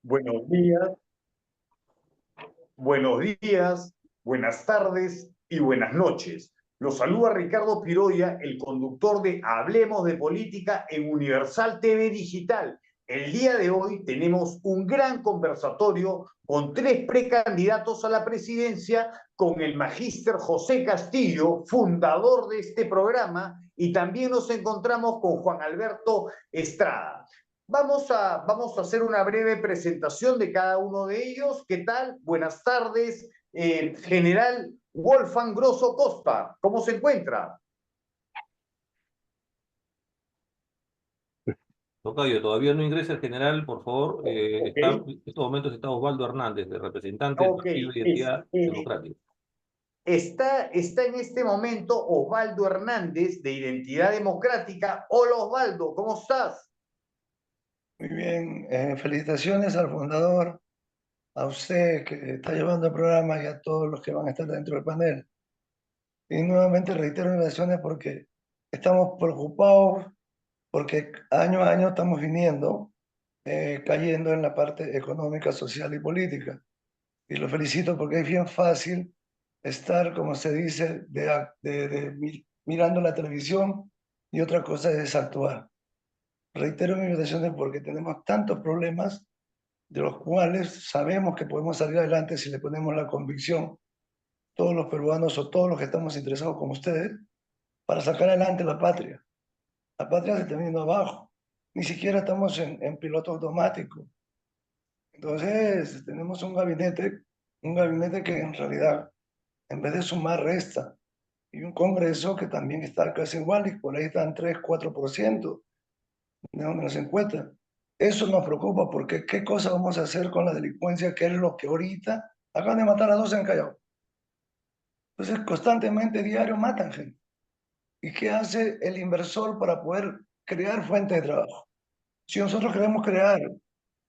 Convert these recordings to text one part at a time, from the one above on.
Buenos días, buenas tardes y buenas noches. Los saluda Ricardo Piroya, el conductor de Hablemos de Política en Universal TV Digital. El día de hoy tenemos un gran conversatorio con tres precandidatos a la presidencia, con el magíster José Castillo, fundador de este programa, y también nos encontramos con Juan Alberto Estrada. Vamos a hacer una breve presentación de cada uno de ellos. ¿Qué tal? Buenas tardes, General Wolfgang Grosso Costa. ¿Cómo se encuentra? Tocayo, todavía no ingresa el general, por favor. Ok, En estos momentos está Osvaldo Hernández, el representante del ok. Partido de Es, Identidad Democrática. está en este momento Osvaldo Hernández de Identidad Democrática. Hola Osvaldo, ¿cómo estás? Muy bien, felicitaciones al fundador, a usted que está llevando el programa y a todos los que van a estar dentro del panel. Y nuevamente reitero mis gracias porque estamos preocupados porque año a año estamos viniendo, cayendo en la parte económica, social y política. Y lo felicito porque es bien fácil estar, como se dice, mirando la televisión y otra cosa es actuar. Reitero mis invitaciones porque tenemos tantos problemas de los cuales sabemos que podemos salir adelante si le ponemos la convicción, todos los peruanos o todos los que estamos interesados como ustedes, para sacar adelante la patria. La patria se está viniendo abajo. Ni siquiera estamos en piloto automático. Entonces, tenemos un gabinete que en realidad, en vez de sumar, resta. Y un Congreso que también está casi igual, y por ahí están 3-4% de donde nos encuentran. Eso nos preocupa porque ¿qué cosa vamos a hacer con la delincuencia? Que es lo que ahorita acaban de matar a 2 en Callao. Entonces, constantemente, diario, matan gente. ¿Y qué hace el inversor para poder crear fuentes de trabajo? Si nosotros queremos crear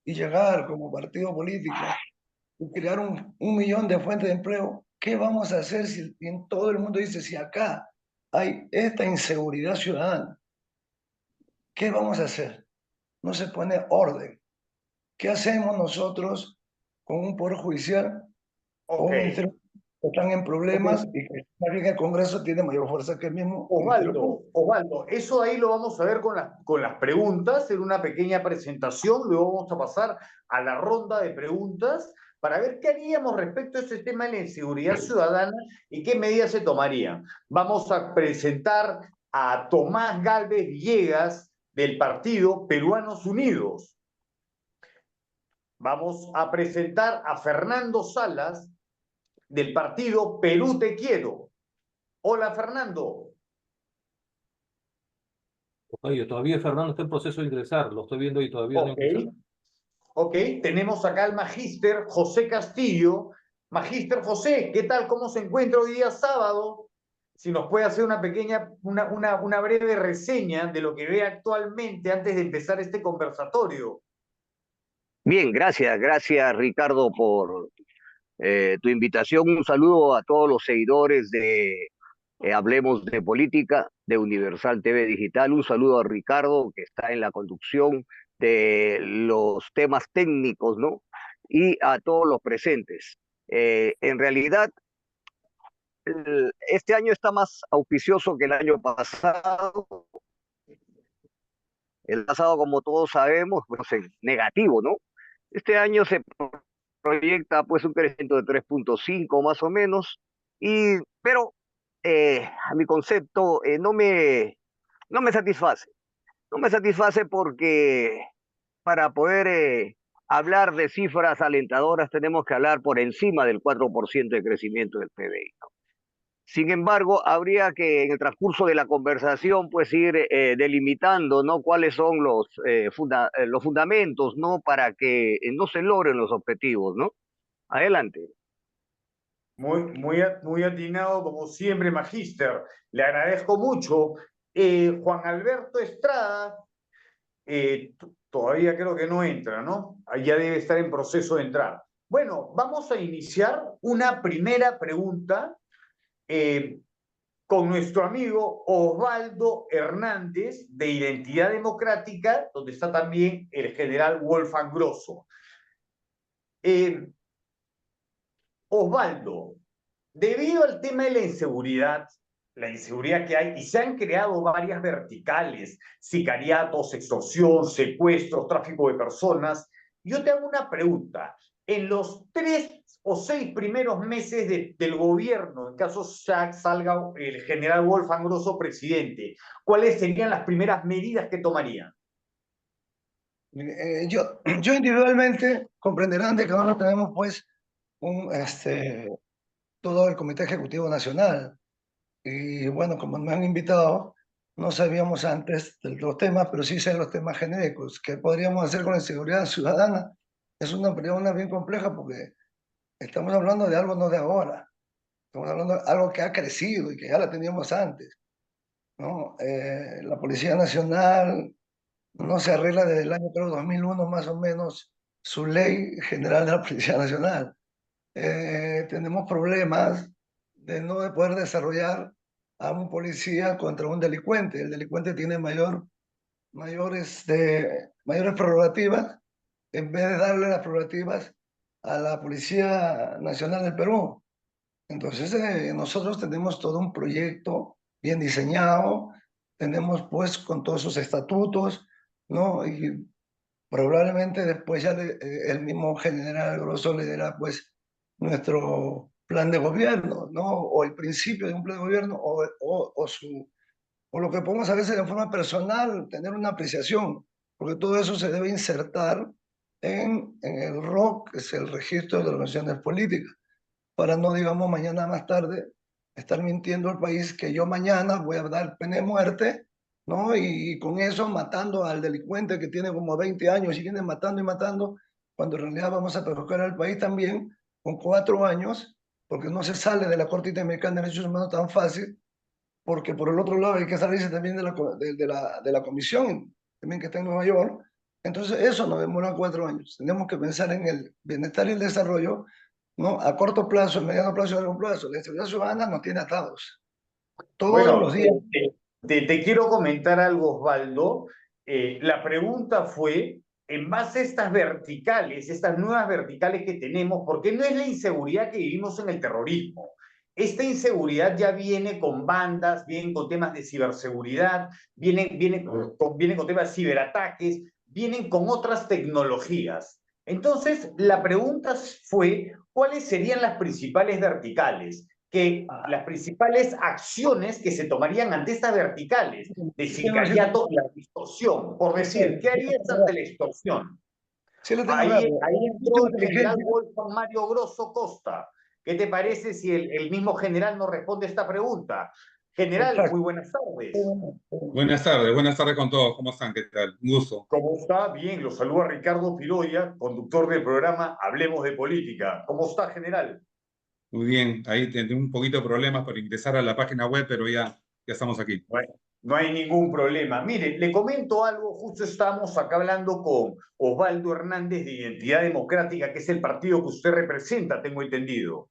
y llegar como partido político y crear un millón de fuentes de empleo, ¿qué vamos a hacer si en todo el mundo dice, si acá hay esta inseguridad ciudadana, ¿qué vamos a hacer? No se pone orden. ¿Qué hacemos nosotros con un poder judicial o Ok. un ministerio que están en Ok. problemas y que más bien el Congreso tiene mayor fuerza que el mismo Ministerio Público? Osvaldo, eso ahí lo vamos a ver con las preguntas en una pequeña presentación, luego vamos a pasar a la ronda de preguntas para ver qué haríamos respecto a ese tema de la inseguridad ciudadana y qué medidas se tomarían. Vamos a presentar a Tomás Galvez Villegas del partido Peruanos Unidos. Vamos a presentar a Fernando Salas del partido Perú Te Quiero. Hola Fernando. Tocayo, todavía Fernando está en proceso de ingresar, lo estoy viendo y todavía no Ok. ingresa. Ok, tenemos acá al magíster José Castillo. Magíster José, ¿qué tal? ¿Cómo se encuentra hoy día sábado? Si nos puede hacer una pequeña, una breve reseña de lo que ve actualmente antes de empezar este conversatorio. Bien, gracias Ricardo por tu invitación. Un saludo a todos los seguidores de Hablemos de Política, de Universal TV Digital. Un saludo a Ricardo, que está en la conducción de los temas técnicos, ¿no? Y a todos los presentes. En realidad, este año está más auspicioso que el año pasado. El pasado, como todos sabemos, pues en negativo, ¿no? Este año se proyecta pues un crecimiento de 3,5 más o menos, pero a mi concepto no me satisface. No me satisface porque para poder hablar de cifras alentadoras tenemos que hablar por encima del 4% de crecimiento del PBI, ¿no? Sin embargo, habría que en el transcurso de la conversación pues ir delimitando, ¿no? Cuáles son los fundamentos, ¿no? Para que no se logren los objetivos, ¿no? Adelante. Muy atinado, como siempre, magíster. Le agradezco mucho. Juan Alberto Estrada, todavía creo que no entra, ¿no? Ya debe estar en proceso de entrar. Bueno, vamos a iniciar una primera pregunta eh, con nuestro amigo Osvaldo Hernández de Identidad Democrática, donde está también el general Wolfgang Grosso. Osvaldo, debido al tema de la inseguridad que hay, y se han creado varias verticales, sicariatos, extorsión, secuestros, tráfico de personas, yo te hago una pregunta. En los 3 o 6 primeros meses del gobierno, en caso salga el general Wolfgang Grosso presidente, ¿cuáles serían las primeras medidas que tomarían? Yo individualmente comprenderán de que ahora tenemos pues un, todo el Comité Ejecutivo Nacional. Y bueno, como me han invitado, no sabíamos antes de los temas, pero sí sé los temas genéricos. ¿Qué podríamos hacer con la seguridad ciudadana? Es una pregunta bien compleja porque estamos hablando de algo no de ahora. Estamos hablando de algo que ha crecido y que ya la teníamos antes, ¿no? La Policía Nacional no se arregla desde el año, creo, 2001 más o menos, su ley general de la Policía Nacional. Tenemos problemas de no poder desarrollar a un policía contra un delincuente. El delincuente tiene mayores prerrogativas en vez de darle las prerrogativas a la Policía Nacional del Perú. Entonces, nosotros tenemos todo un proyecto bien diseñado, tenemos pues con todos sus estatutos, ¿no? Y probablemente después ya el mismo general Grosso le dará pues nuestro plan de gobierno, ¿no? O el principio de un plan de gobierno, o lo que podemos a veces de forma personal, tener una apreciación, porque todo eso se debe insertar en el ROC, que es el Registro de Organizaciones Políticas, para no, digamos, mañana más tarde estar mintiendo al país que yo mañana voy a dar pena de muerte, ¿no? Y con eso matando al delincuente que tiene como 20 años y viene matando y matando, cuando en realidad vamos a perjudicar al país también con 4 años, porque no se sale de la Corte Interamericana de Derechos Humanos tan fácil, porque por el otro lado hay que salirse también de la comisión, también que está en Nueva York. Entonces eso nos demora 4 años. Tenemos que pensar en el bienestar y el desarrollo, ¿no? A corto plazo, a mediano plazo y a largo plazo. La seguridad ciudadana nos tiene atados. Todos Bueno, los días. te quiero comentar algo, Osvaldo. La pregunta fue, en base a estas verticales, estas nuevas verticales que tenemos, porque no es la inseguridad que vivimos en el terrorismo. Esta inseguridad ya viene con bandas, viene con temas de ciberseguridad, viene con temas de ciberataques, vienen con otras tecnologías. Entonces, la pregunta fue, ¿cuáles serían las principales verticales? Las principales acciones que se tomarían ante estas verticales de sicariato y la extorsión. Por decir, ¿qué harías ante la extorsión? Sí, lo tengo Ahí, rápido. ahí Mucha entró el general inteligencia. Wolfgang Mario Grosso Costa. ¿Qué te parece si el mismo general nos responde esta pregunta? General, Exacto. muy buenas tardes. Buenas tardes con todos. ¿Cómo están? ¿Qué tal? Un gusto. ¿Cómo está? Bien, lo saluda Ricardo Piroya, conductor del programa Hablemos de Política. ¿Cómo está, general? Muy bien. Ahí tendré un poquito de problemas para ingresar a la página web, pero ya estamos aquí. Bueno, no hay ningún problema. Mire, le comento algo, justo estamos acá hablando con Osvaldo Hernández de Identidad Democrática, que es el partido que usted representa, tengo entendido.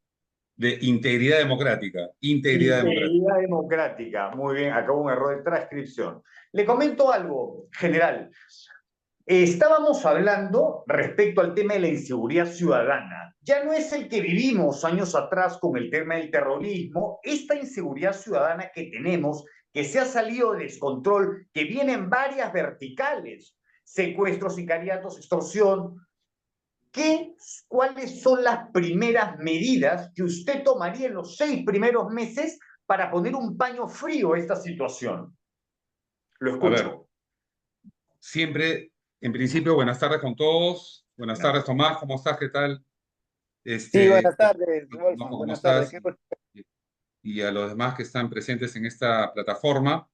De integridad democrática. Integridad democrática. Integridad Democrática. Muy bien, acabo un error de transcripción. Le comento algo, general. Estábamos hablando respecto al tema de la inseguridad ciudadana. Ya no es el que vivimos años atrás con el tema del terrorismo. Esta inseguridad ciudadana que tenemos, que se ha salido de descontrol, que viene en varias verticales, secuestros, sicariatos, extorsión. ¿Cuáles son las primeras medidas que usted tomaría en los 6 primeros meses para poner un paño frío a esta situación? Lo A ver, escucho. siempre, en principio, buenas tardes con todos. Buenas tardes, Tomás. ¿Cómo estás? ¿Qué tal? Sí, buenas tardes, Wolfgang, ¿Cómo buenas tardes. estás? Y a los demás que están presentes en esta plataforma.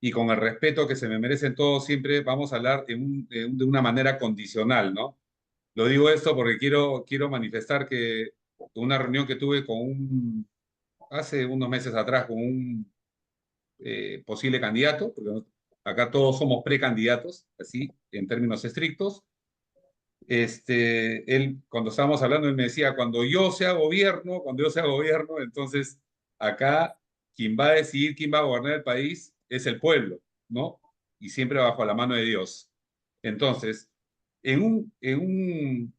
Y con el respeto que se me merecen todos, siempre vamos a hablar de una manera condicional, ¿no? Lo digo esto porque quiero manifestar que una reunión que tuve hace unos meses atrás con un posible candidato, porque acá todos somos precandidatos, así, en términos estrictos. Él, cuando estábamos hablando, él me decía, cuando yo sea gobierno, entonces acá quien va a decidir quién va a gobernar el país es el pueblo, ¿no? Y siempre bajo la mano de Dios. Entonces, en un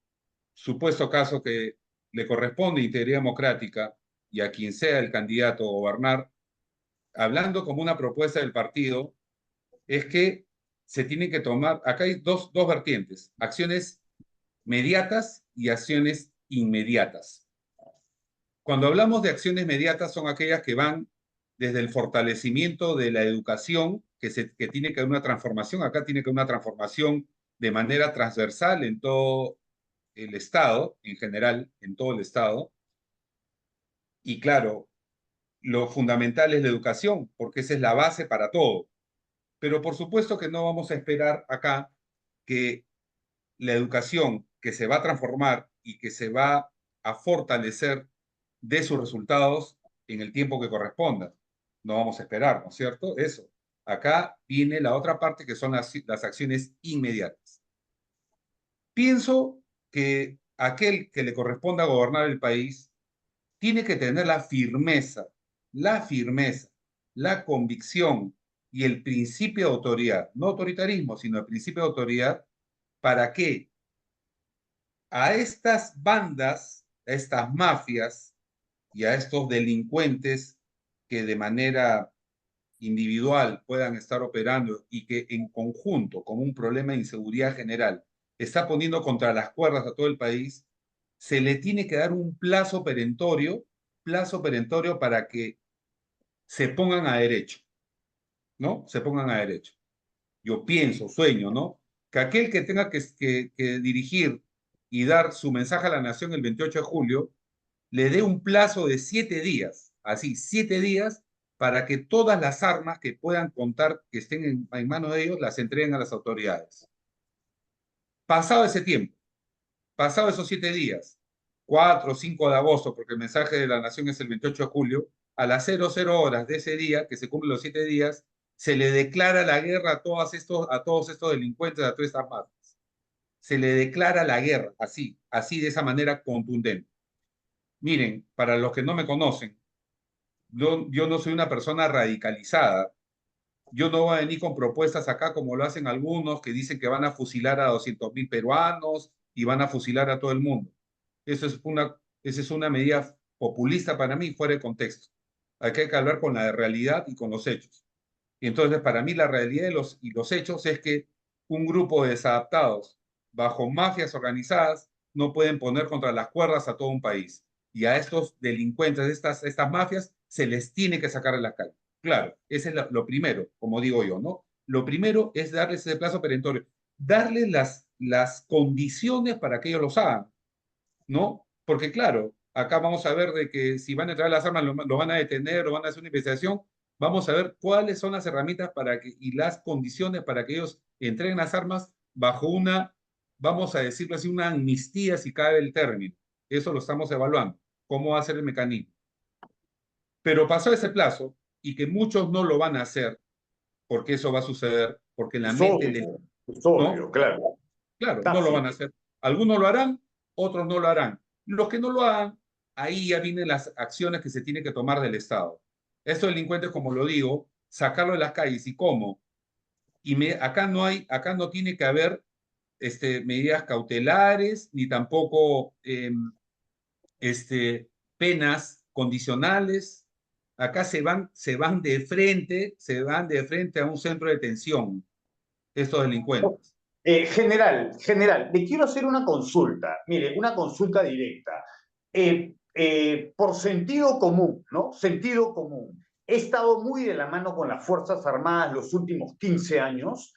supuesto caso que le corresponde integridad democrática y a quien sea el candidato a gobernar, hablando como una propuesta del partido, es que se tienen que tomar, acá hay dos vertientes, acciones mediatas y acciones inmediatas. Cuando hablamos de acciones mediatas son aquellas que van desde el fortalecimiento de la educación, que tiene que haber una transformación, acá tiene que haber una transformación de manera transversal en todo el Estado, en general, en todo el Estado. Y claro, lo fundamental es la educación, porque esa es la base para todo. Pero por supuesto que no vamos a esperar acá que la educación que se va a transformar y que se va a fortalecer dé sus resultados en el tiempo que corresponda. No vamos a esperar, ¿no es cierto? Eso. Acá viene la otra parte que son las acciones inmediatas. Pienso que aquel que le corresponda gobernar el país tiene que tener la firmeza, la convicción y el principio de autoridad, no autoritarismo, sino el principio de autoridad, para que a estas bandas, a estas mafias y a estos delincuentes que de manera individual puedan estar operando y que en conjunto, como un problema de inseguridad general, está poniendo contra las cuerdas a todo el país, se le tiene que dar un plazo perentorio para que se pongan a derecho, ¿no? Se pongan a derecho. Yo pienso, sueño, ¿no? Que aquel que tenga que dirigir y dar su mensaje a la nación el 28 de julio, le dé un plazo de 7 días, así, 7 días, para que todas las armas que puedan contar, que estén en manos de ellos, las entreguen a las autoridades. Pasado ese tiempo, pasado esos 7 días, 4 o 5 de agosto, porque el mensaje de la nación es el 28 de julio, a las 00 horas de ese día, que se cumplen los 7 días, se le declara la guerra a todos estos delincuentes, a todas estas mafias. Se le declara la guerra, así, de esa manera contundente. Miren, para los que no me conocen, yo no soy una persona radicalizada. Yo no voy a venir con propuestas acá como lo hacen algunos que dicen que van a fusilar a 200.000 peruanos y van a fusilar a todo el mundo. Esa es una medida populista para mí, fuera de contexto. Hay que hablar con la realidad y con los hechos. Y entonces, para mí, la realidad y los hechos es que un grupo de desadaptados bajo mafias organizadas no pueden poner contra las cuerdas a todo un país. Y a estos delincuentes, estas mafias, se les tiene que sacar de la calle. Claro, ese es lo primero, como digo yo, ¿no? Lo primero es darles ese plazo perentorio, darles las condiciones para que ellos los hagan, ¿no? Porque claro, acá vamos a ver de que si van a entrar las armas, lo van a detener, o van a hacer una investigación, vamos a ver cuáles son las herramientas y las condiciones para que ellos entreguen las armas bajo una, vamos a decirlo así, una amnistía, si cabe el término. Eso lo estamos evaluando, cómo va a ser el mecanismo. Pero pasó ese plazo y que muchos no lo van a hacer, porque eso va a suceder, porque la mente... Es obvio, ¿no? claro. Claro, no lo van a hacer. Algunos lo harán, otros no lo harán. Los que no lo hagan, ahí ya vienen las acciones que se tienen que tomar del Estado. Estos delincuentes, como lo digo, sacarlo de las calles. ¿Y cómo? Acá no tiene que haber medidas cautelares, ni tampoco penas condicionales. Acá se van de frente a un centro de detención, estos delincuentes. General, le quiero hacer una consulta. Mire, una consulta directa. Por sentido común, ¿no? Sentido común. He estado muy de la mano con las Fuerzas Armadas los últimos 15 años,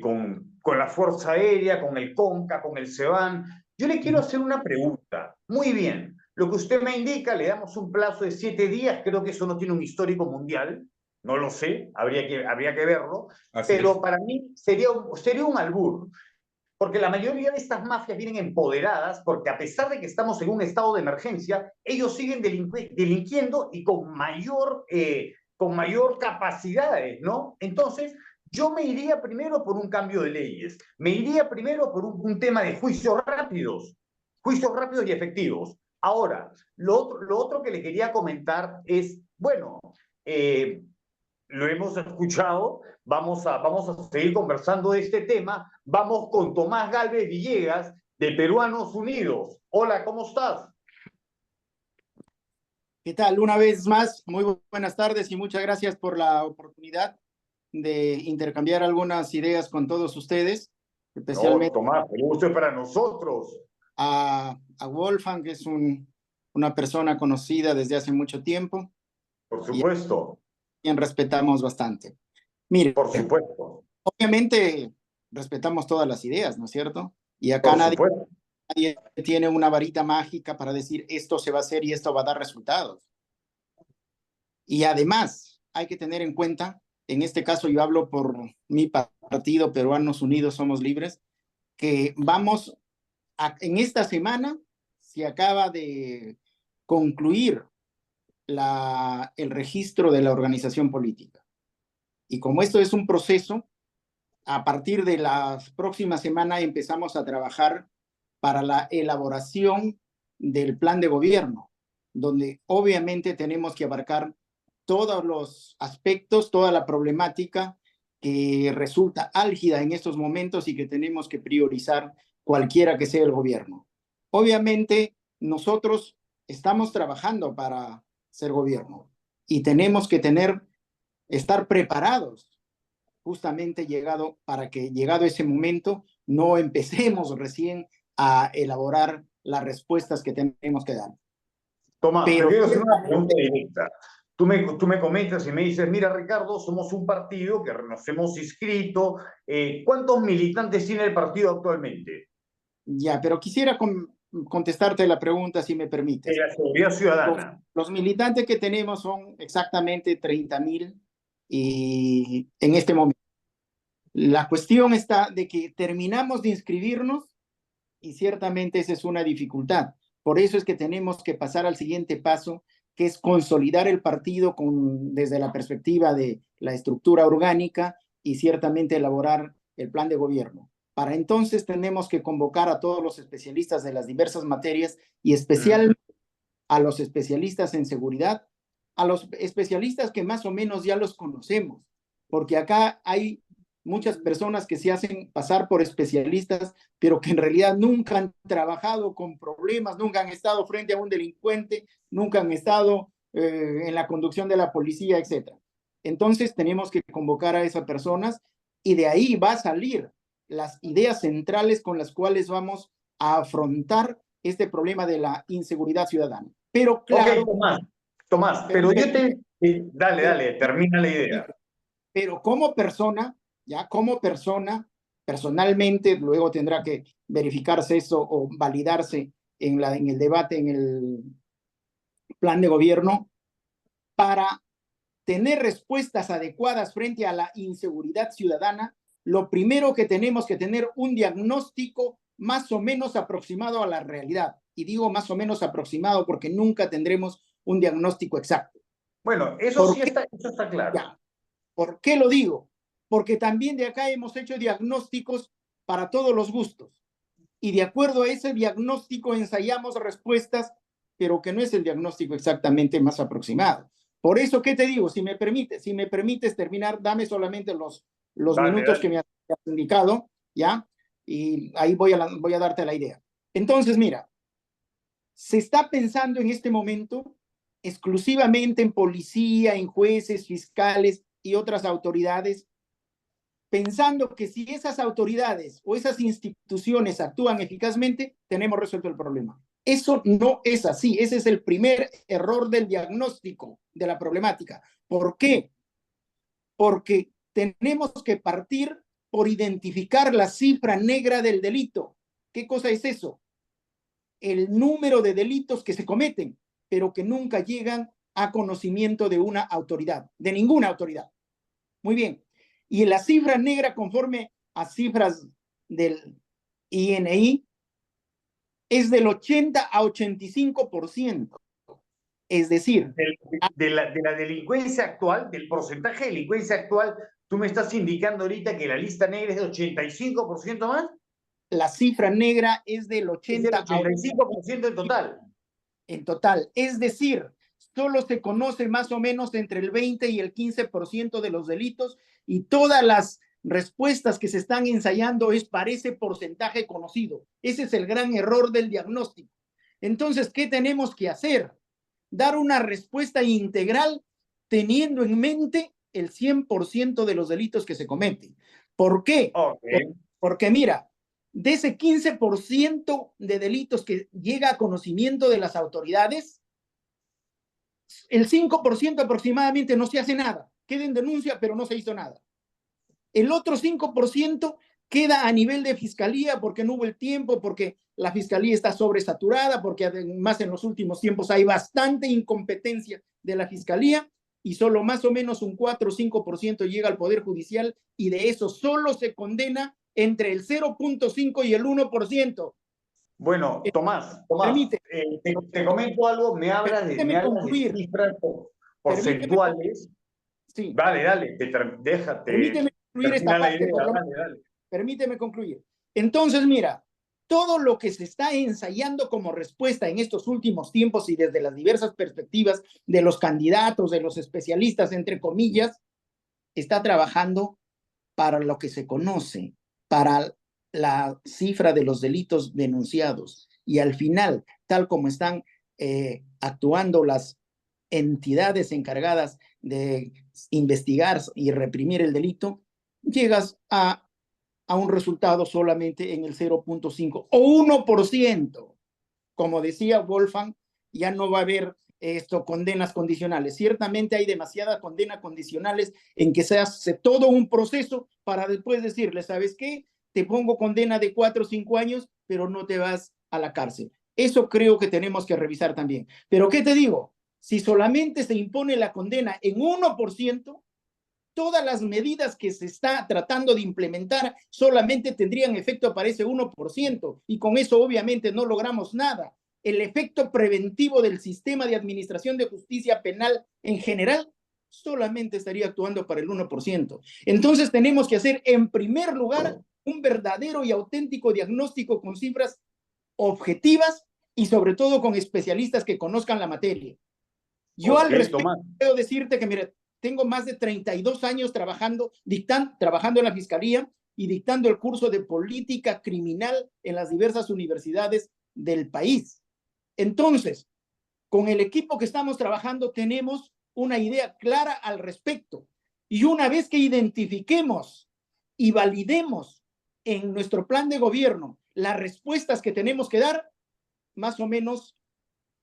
con la Fuerza Aérea, con el CONCA, con el CEBAN. Yo le quiero hacer una pregunta. Muy bien. Lo que usted me indica, le damos un plazo de 7 días. Creo que eso no tiene un histórico mundial. No lo sé, habría que verlo. Pero para mí sería un albur, porque la mayoría de estas mafias vienen empoderadas, porque a pesar de que estamos en un estado de emergencia, ellos siguen delinquiendo y con mayor capacidades, ¿no? Entonces, yo me iría primero por un cambio de leyes, me iría primero por un tema de juicios rápidos y efectivos. Ahora, lo otro que le quería comentar es, bueno, lo hemos escuchado, vamos a seguir conversando de este tema. Vamos con Tomás Gálvez Villegas, de Peruanos Unidos. Hola, ¿cómo estás? ¿Qué tal? Una vez más, muy buenas tardes y muchas gracias por la oportunidad de intercambiar algunas ideas con todos ustedes, No, especialmente Tomás, el gusto es para nosotros. a Wolfgang, que es una persona conocida desde hace mucho tiempo Por y a supuesto, quien respetamos bastante. Mire, por supuesto, obviamente respetamos todas las ideas, ¿no es cierto? Y acá por supuesto. nadie tiene una varita mágica para decir esto se va a hacer y esto va a dar resultados. Y además, hay que tener en cuenta, en este caso yo hablo por mi partido, Peruanos Unidos Somos Libres, que en esta semana se acaba de concluir el registro de la organización política. Y como esto es un proceso, a partir de la próxima semana empezamos a trabajar para la elaboración del plan de gobierno, donde obviamente tenemos que abarcar todos los aspectos, toda la problemática que resulta álgida en estos momentos y que tenemos que priorizar cualquiera que sea el gobierno. Obviamente, nosotros estamos trabajando para ser gobierno y tenemos que estar preparados justamente para que llegado ese momento no empecemos recién a elaborar las respuestas que tenemos que dar. Tomás, te Pero quiero hacer una pregunta directa. Tú me comentas y me dices, mira, Ricardo, somos un partido que nos hemos inscrito. ¿Cuántos militantes tiene el partido actualmente? ya, pero quisiera contestarte la pregunta, si me permites. La Seguridad Ciudadana. Los militantes que tenemos son exactamente 30.000 y en este momento. La cuestión está de que terminamos de inscribirnos y ciertamente esa es una dificultad. Por eso es que tenemos que pasar al siguiente paso, que es consolidar el partido desde la perspectiva de la estructura orgánica y ciertamente elaborar el plan de gobierno. Para entonces tenemos que convocar a todos los especialistas de las diversas materias y especialmente a los especialistas en seguridad, a los especialistas que más o menos ya los conocemos, porque acá hay muchas personas que se hacen pasar por especialistas, pero que en realidad nunca han trabajado con problemas, nunca han estado frente a un delincuente, nunca han estado en la conducción de la policía, etc. Entonces tenemos que convocar a esas personas y de ahí va a salir las ideas centrales con las cuales vamos a afrontar este problema de la inseguridad ciudadana. Pero claro... Ok, Tomás, pero yo te... Dale, termina la idea. Pero como persona, ya como persona, personalmente, luego tendrá que verificarse eso o validarse en el debate, en el plan de gobierno, para tener respuestas adecuadas frente a la inseguridad ciudadana. Lo primero que tenemos que tener un diagnóstico más o menos aproximado a la realidad. Y digo más o menos aproximado porque nunca tendremos un diagnóstico exacto. Bueno, eso está claro. Ya. ¿Por qué lo digo? Porque también de acá hemos hecho diagnósticos para todos los gustos. Y de acuerdo a ese diagnóstico ensayamos respuestas, pero que no es el diagnóstico exactamente más aproximado. Por eso, ¿qué te digo? Si me permites terminar, dame solamente los minutos que me has indicado, ¿ya? Y ahí voy a darte la idea. Entonces, mira, se está pensando en este momento exclusivamente en policía, en jueces, fiscales y otras autoridades, pensando que si esas autoridades o esas instituciones actúan eficazmente, tenemos resuelto el problema. Eso no es así. Ese es el primer error del diagnóstico de la problemática. ¿Por qué? Porque tenemos que partir por identificar la cifra negra del delito. ¿Qué cosa es eso? El número de delitos que se cometen, pero que nunca llegan a conocimiento de una autoridad, de ninguna autoridad. Muy bien. Y la cifra negra, conforme a cifras del INI, es del 80 a 85%. Es decir, de la delincuencia actual, del porcentaje de delincuencia actual, tú me estás indicando ahorita que la lista negra es de 85% más. La cifra negra es del 80 a 85% en total. En total. Es decir, solo se conoce más o menos entre el 20 y el 15% de los delitos y todas las respuestas que se están ensayando es para ese porcentaje conocido. Ese es el gran error del diagnóstico. Entonces, ¿qué tenemos que hacer? Dar una respuesta integral teniendo en mente el 100% de los delitos que se cometen. ¿Por qué? Okay. Porque mira, de ese 15% de delitos que llega a conocimiento de las autoridades, el 5% aproximadamente no se hace nada. Queda en denuncia, pero no se hizo nada. El otro 5% queda a nivel de fiscalía porque no hubo el tiempo, porque la fiscalía está sobresaturada, porque además en los últimos tiempos hay bastante incompetencia de la fiscalía y solo más o menos un 4 o 5% llega al Poder Judicial y de eso solo se condena entre el 0.5 y el 1%. Bueno, Tomás, Permite, te comento algo, me hablas de cifras porcentuales. Sí. Dale, déjate. Permíteme concluir esta parte. Dale. Permíteme concluir. Entonces, mira, todo lo que se está ensayando como respuesta en estos últimos tiempos y desde las diversas perspectivas de los candidatos, de los especialistas, entre comillas, está trabajando para lo que se conoce, para la cifra de los delitos denunciados. Y al final, tal como están actuando las entidades encargadas de investigar y reprimir el delito, llegas a un resultado solamente en el 0.5 o 1%. Como decía Wolfgang, ya no va a haber condenas condicionales. Ciertamente hay demasiadas condenas condicionales en que se hace todo un proceso para después decirle, ¿sabes qué? Te pongo condena de 4 o 5 años, pero no te vas a la cárcel. Eso creo que tenemos que revisar también. Pero ¿qué te digo? Si solamente se impone la condena en 1%, todas las medidas que se está tratando de implementar solamente tendrían efecto para ese 1%, y con eso obviamente no logramos nada. El efecto preventivo del sistema de administración de justicia penal en general solamente estaría actuando para el 1%. Entonces tenemos que hacer en primer lugar un verdadero y auténtico diagnóstico con cifras objetivas y sobre todo con especialistas que conozcan la materia. Yo al respecto puedo decirte que, mira, tengo más de 32 años trabajando en la Fiscalía y dictando el curso de política criminal en las diversas universidades del país. Entonces, con el equipo que estamos trabajando tenemos una idea clara al respecto. Y una vez que identifiquemos y validemos en nuestro plan de gobierno las respuestas que tenemos que dar, más o menos,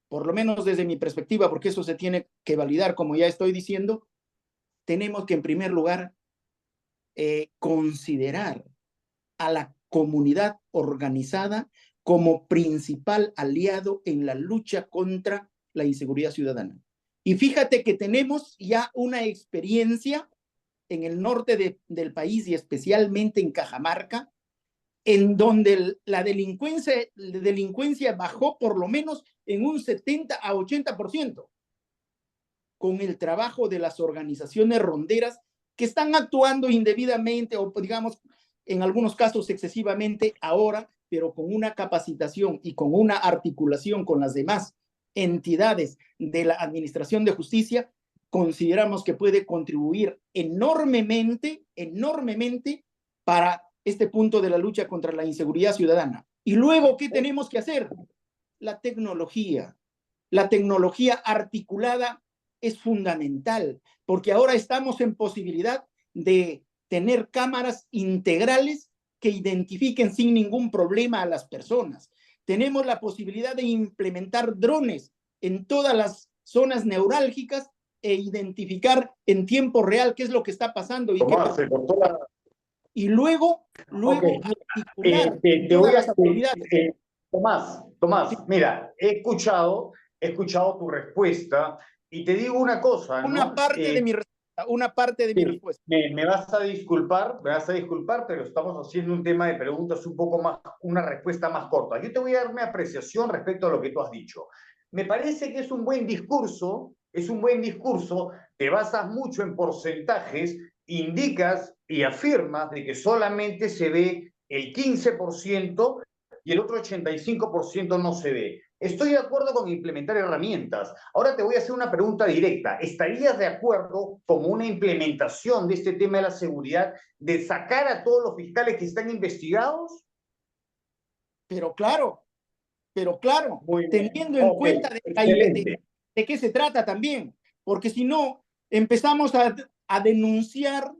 por lo menos desde mi perspectiva, porque eso se tiene que validar, como ya estoy diciendo, tenemos que en primer lugar considerar a la comunidad organizada como principal aliado en la lucha contra la inseguridad ciudadana. Y fíjate que tenemos ya una experiencia en el norte del país y especialmente en Cajamarca, en donde la delincuencia bajó por lo menos en un 70 a 80%, con el trabajo de las organizaciones ronderas que están actuando indebidamente o, digamos, en algunos casos excesivamente ahora, pero con una capacitación y con una articulación con las demás entidades de la Administración de Justicia, consideramos que puede contribuir enormemente para este punto de la lucha contra la inseguridad ciudadana. Y luego, ¿qué tenemos que hacer? La tecnología articulada es fundamental, porque ahora estamos en posibilidad de tener cámaras integrales que identifiquen sin ningún problema a las personas. Tenemos la posibilidad de implementar drones en todas las zonas neurálgicas e identificar en tiempo real qué es lo que está pasando. Y luego articular todas las autoridades. Tomás, mira, he escuchado tu respuesta y te digo una cosa, ¿no? Una parte de mi respuesta. Me vas a disculpar, pero estamos haciendo un tema de preguntas un poco más, una respuesta más corta. Yo te voy a dar mi apreciación respecto a lo que tú has dicho. Me parece que es un buen discurso, te basas mucho en porcentajes, indicas y afirmas de que solamente se ve el 15% y el otro 85% no se ve. Estoy de acuerdo con implementar herramientas. Ahora te voy a hacer una pregunta directa. ¿Estarías de acuerdo con una implementación de este tema de la seguridad, de sacar a todos los fiscales que están investigados? Pero claro, Muy bien. teniendo en cuenta Excelente. de qué se trata también, porque si no, empezamos a denunciar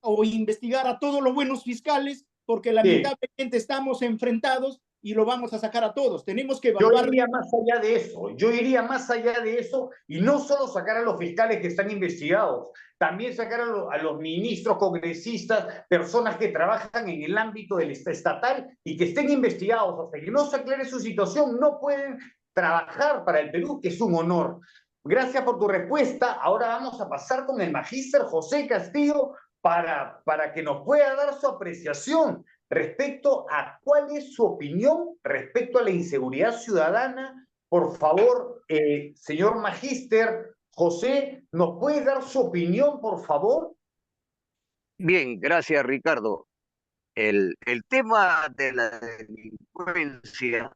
o investigar a todos los buenos fiscales, porque lamentablemente estamos enfrentados y lo vamos a sacar a todos. Tenemos que evaluar. Yo iría más allá de eso, y no solo sacar a los fiscales que están investigados, también sacar a los ministros, congresistas, personas que trabajan en el ámbito del estatal y que estén investigados. Hasta que no se aclare su situación, no pueden trabajar para el Perú, que es un honor. Gracias por tu respuesta. Ahora vamos a pasar con el magíster José Castillo para que nos pueda dar su apreciación respecto a cuál es su opinión respecto a la inseguridad ciudadana. Por favor, señor magíster José, ¿nos puede dar su opinión, por favor? Bien, gracias, Ricardo. El tema de la delincuencia,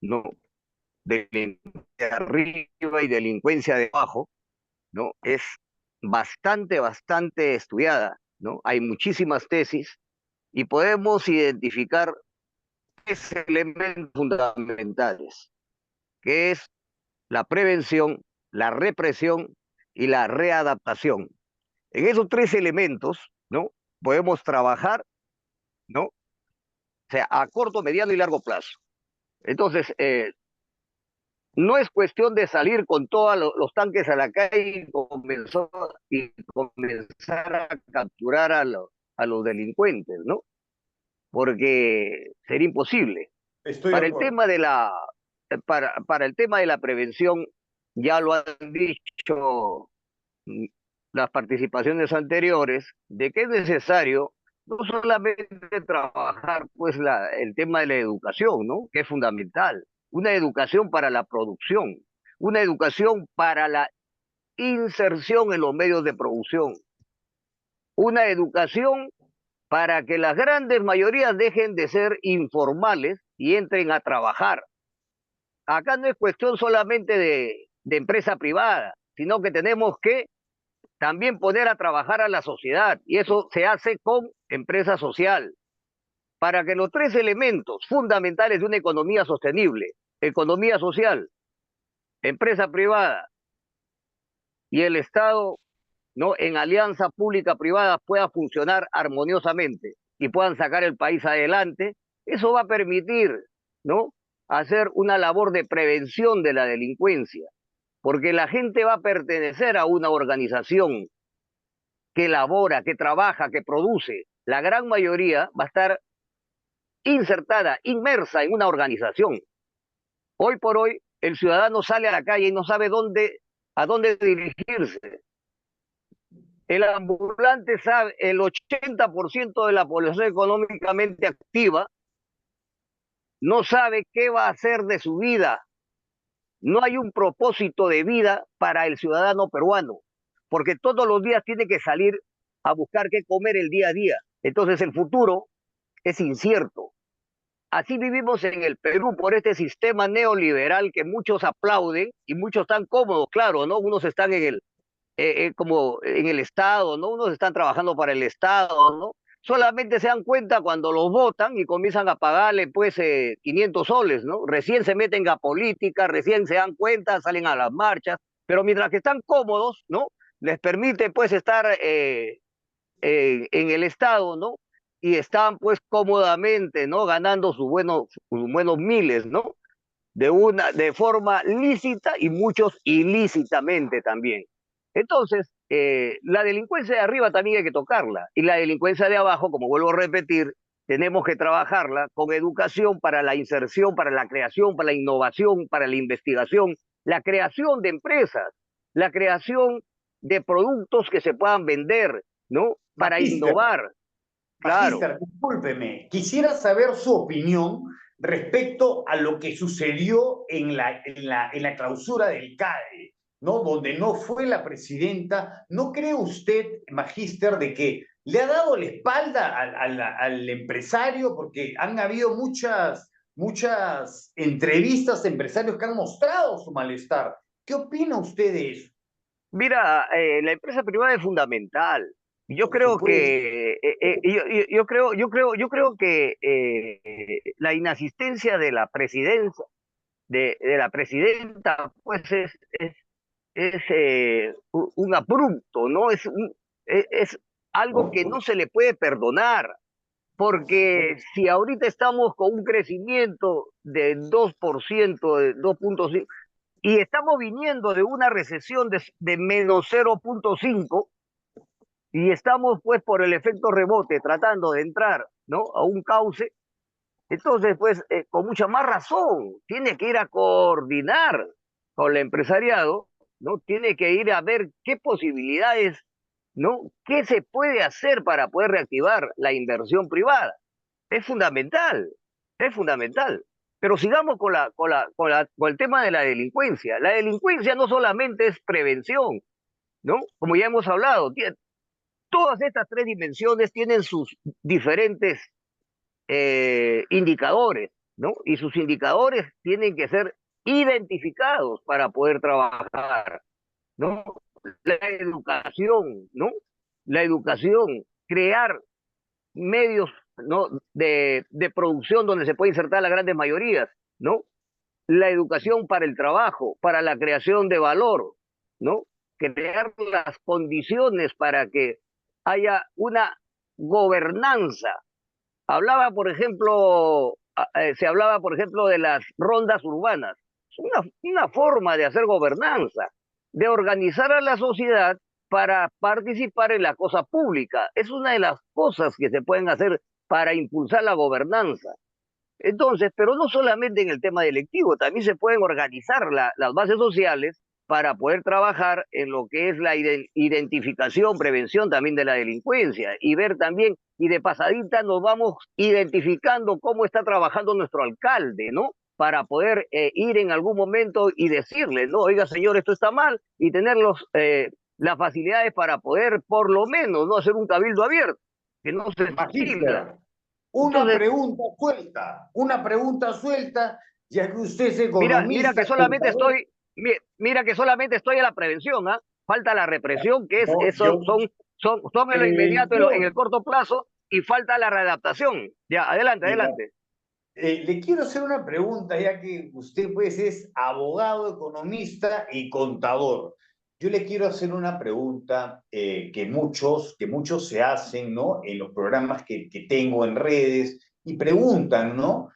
¿no? Delincuencia de arriba y delincuencia de abajo, ¿no? Es bastante estudiada, ¿no? Hay muchísimas tesis y podemos identificar tres elementos fundamentales, que es la prevención, la represión y la readaptación. En esos tres elementos, ¿no? Podemos trabajar, ¿no? O sea, a corto, mediano y largo plazo. Entonces, no es cuestión de salir con todos los tanques a la calle y comenzar a capturar a los delincuentes, ¿no? Porque sería imposible. Estoy de Para el acuerdo. tema de para el tema de la prevención, ya lo han dicho las participaciones anteriores, de que es necesario no solamente trabajar pues el tema de la educación, ¿no? Que es fundamental, una educación para la producción, una educación para la inserción en los medios de producción, una educación para que las grandes mayorías dejen de ser informales y entren a trabajar. Acá no es cuestión solamente de empresa privada, sino que tenemos que también poner a trabajar a la sociedad, y eso se hace con empresa social, para que los tres elementos fundamentales de una economía sostenible, economía social, empresa privada y el Estado, ¿no? En alianza pública-privada pueda funcionar armoniosamente y puedan sacar el país adelante, eso va a permitir, ¿no? Hacer una labor de prevención de la delincuencia, porque la gente va a pertenecer a una organización que elabora, que trabaja, que produce. La gran mayoría va a estar insertada, inmersa en una organización. Hoy por hoy, el ciudadano sale a la calle y no sabe a dónde dirigirse. El ambulante sabe, el 80% de la población económicamente activa no sabe qué va a hacer de su vida. No hay un propósito de vida para el ciudadano peruano, porque todos los días tiene que salir a buscar qué comer el día a día. Entonces el futuro es incierto. Así vivimos en el Perú por este sistema neoliberal que muchos aplauden y muchos están cómodos, claro, ¿no? Unos están como en el Estado, ¿no? Unos están trabajando para el Estado, ¿no? Solamente se dan cuenta cuando los votan y comienzan a pagarle, pues, 500 soles, ¿no? Recién se meten a política, recién se dan cuenta, salen a las marchas, pero mientras que están cómodos, ¿no? Les permite, pues, estar en el Estado, ¿no? Y están, pues, cómodamente, ¿no? Ganando sus buenos miles, ¿no? De forma lícita y muchos ilícitamente también. Entonces, la delincuencia de arriba también hay que tocarla, y la delincuencia de abajo, como vuelvo a repetir, tenemos que trabajarla con educación para la inserción, para la creación, para la innovación, para la investigación, la creación de empresas, la creación de productos que se puedan vender, ¿no? Para Magíster, innovar. Claro. Magíster, discúlpeme, quisiera saber su opinión respecto a lo que sucedió en la clausura del CADE, ¿no? Donde no fue la presidenta. ¿No cree usted, magíster, de que le ha dado la espalda al empresario? Porque han habido muchas muchas entrevistas a empresarios que han mostrado su malestar. ¿Qué opina usted de eso? Mira, la empresa privada es fundamental. Yo Por creo supuesto. que yo creo que la inasistencia de la presidencia, de la presidenta, pues es un abrupto, ¿no? Es algo que no se le puede perdonar, Por porque supuesto. si ahorita estamos con un crecimiento de 2%, de 2,5, y estamos viniendo de una recesión de menos 0,5, y estamos pues por el efecto rebote tratando de entrar, ¿no?, a un cauce. Entonces pues con mucha más razón tiene que ir a coordinar con el empresariado, ¿no? Tiene que ir a ver qué posibilidades, ¿no?, qué se puede hacer para poder reactivar la inversión privada. Es fundamental, es fundamental. Pero sigamos con el tema de la delincuencia. La delincuencia no solamente es prevención, ¿no? Como ya hemos hablado, todas estas tres dimensiones tienen sus diferentes indicadores, ¿no? Y sus indicadores tienen que ser identificados para poder trabajar, ¿no? La educación, ¿no? La educación, crear medios, ¿no?, de producción donde se puede insertar las grandes mayorías, ¿no? La educación para el trabajo, para la creación de valor, ¿no? Crear las condiciones para que haya una gobernanza. Se hablaba, por ejemplo, de las rondas urbanas. Es una forma de hacer gobernanza, de organizar a la sociedad para participar en la cosa pública. Es una de las cosas que se pueden hacer para impulsar la gobernanza. Entonces, pero no solamente en el tema delictivo, también se pueden organizar las bases sociales para poder trabajar en lo que es la identificación, prevención también de la delincuencia, y ver también, y de pasadita nos vamos identificando cómo está trabajando nuestro alcalde, ¿no? Para poder ir en algún momento y decirle, no, oiga señor, esto está mal, y tener las facilidades para poder por lo menos no hacer un cabildo abierto, que no se tilda. Magíster, Entonces, una pregunta suelta, ya que usted es mira economista, que solamente contador. estoy, mira que solamente estoy en la prevención, ¿ah? Falta la represión, que No, eso son en lo inmediato, en el prevención. corto plazo, y falta la readaptación. Ya, adelante, Mira, adelante. le quiero hacer una pregunta, ya que usted pues es abogado, economista y contador. Yo le quiero hacer una pregunta que muchos se hacen, ¿no? En los programas que tengo en redes y preguntan, ¿no?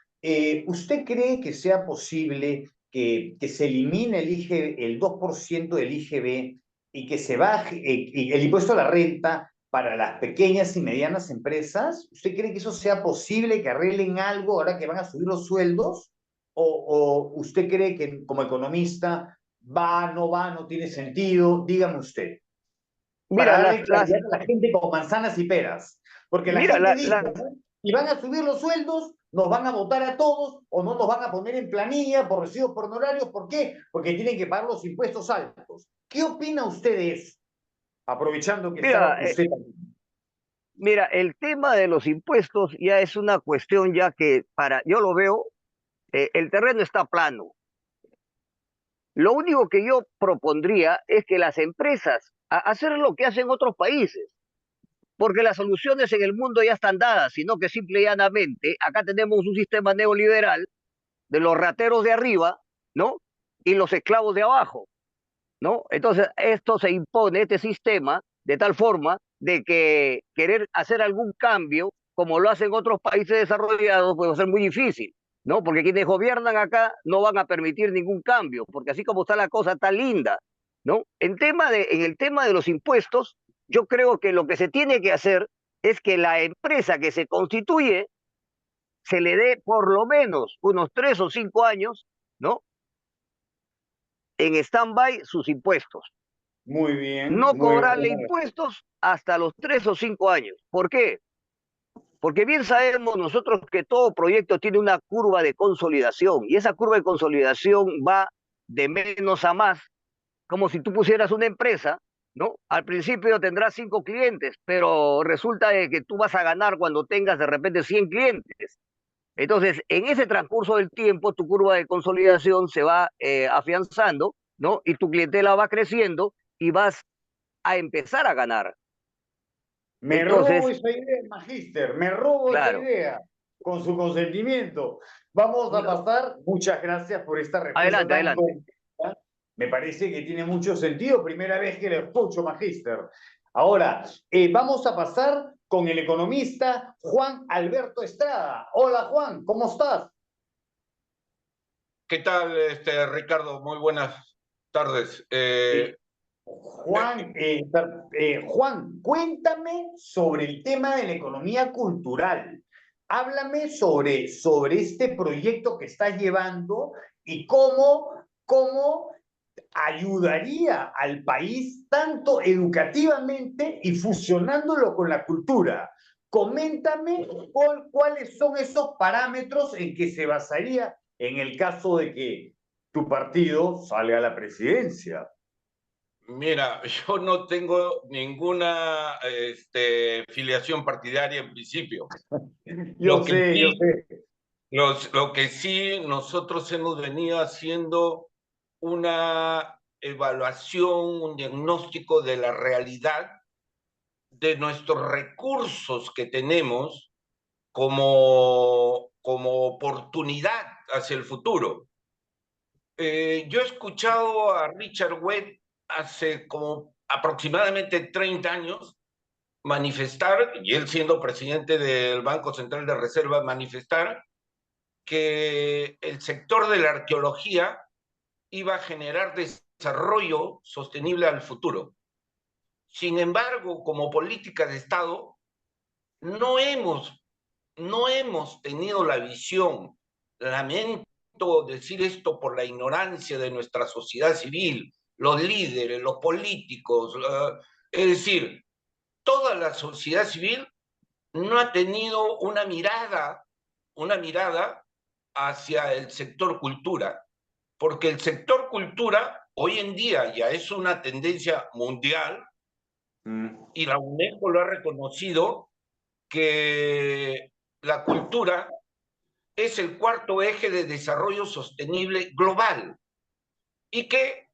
¿Usted cree que sea posible que se elimine el 2% del IGB y que se baje y el impuesto a la renta para las pequeñas y medianas empresas? ¿Usted cree que eso sea posible, que arreglen algo ahora que van a subir los sueldos? ¿O usted cree que como economista va, no tiene sentido? Dígame usted, para Mira, darle claridad a la gente con manzanas y peras. Porque la mira, gente dice, ¿no? Si van a subir los sueldos, nos van a votar a todos o no nos van a poner en planilla por recibos por honorarios. ¿Por qué? Porque tienen que pagar los impuestos altos. ¿Qué opina usted de eso? Aprovechando que está mira, usted también. mira, el tema de los impuestos ya es una cuestión ya que yo lo veo, el terreno está plano. Lo único que yo propondría es que las empresas, hacer lo que hacen otros países, porque las soluciones en el mundo ya están dadas, sino que simple y llanamente acá tenemos un sistema neoliberal de los rateros de arriba, ¿no? Y los esclavos de abajo, ¿no? Entonces, esto se impone, este sistema, de tal forma de que querer hacer algún cambio, como lo hacen otros países desarrollados, puede ser muy difícil, ¿no? Porque quienes gobiernan acá no van a permitir ningún cambio, porque así como está la cosa, está linda, ¿no? En el tema de los impuestos, yo creo que lo que se tiene que hacer es que la empresa que se constituye se le dé por lo menos unos 3 o 5 años, ¿no?, en stand-by sus impuestos. Muy bien, No muy cobrarle bien. impuestos hasta los 3 o 5 años. ¿Por qué? Porque bien sabemos nosotros que todo proyecto tiene una curva de consolidación, y esa curva de consolidación va de menos a más, como si tú pusieras una empresa, ¿no? Al principio tendrás 5 clientes, pero resulta de que tú vas a ganar cuando tengas de repente 100 clientes. Entonces, en ese transcurso del tiempo, tu curva de consolidación se va afianzando, ¿no? Y tu clientela va creciendo y vas a empezar a ganar. Me robo Entonces, esa idea, Magíster, me robo esa claro, idea con su consentimiento. Vamos a no, pasar, muchas gracias por esta respuesta adelante, tan adelante. concreta. Me parece que tiene mucho sentido, primera vez que le escucho, Magíster. Ahora, vamos a pasar con el economista Juan Alberto Estrada. Hola Juan, ¿cómo estás? ¿Qué tal, Ricardo? Muy buenas tardes. Eh, Juan, cuéntame sobre el tema de la economía cultural. Háblame sobre este proyecto que estás llevando y cómo ayudaría al país tanto educativamente y fusionándolo con la cultura. Coméntame cuáles son esos parámetros en que se basaría en el caso de que tu partido salga a la presidencia. Mira, yo no tengo ninguna filiación partidaria en principio. Yo Lo que sé, yo sí, sé. lo que sí nosotros hemos venido haciendo una evaluación, un diagnóstico de la realidad de nuestros recursos que tenemos como oportunidad hacia el futuro. Yo he escuchado a Richard Webb hace como aproximadamente 30 años manifestar, y él siendo presidente del Banco Central de Reserva, manifestar que el sector de la arqueología iba a generar desarrollo sostenible al futuro. Sin embargo, como política de Estado, no hemos, no hemos tenido la visión, lamento decir esto por la ignorancia de nuestra sociedad civil, los líderes, los políticos, es decir, toda la sociedad civil no ha tenido una mirada hacia el sector cultura, porque el sector cultura hoy en día ya es una tendencia mundial y la UNESCO lo ha reconocido que la cultura es el cuarto eje de desarrollo sostenible global y que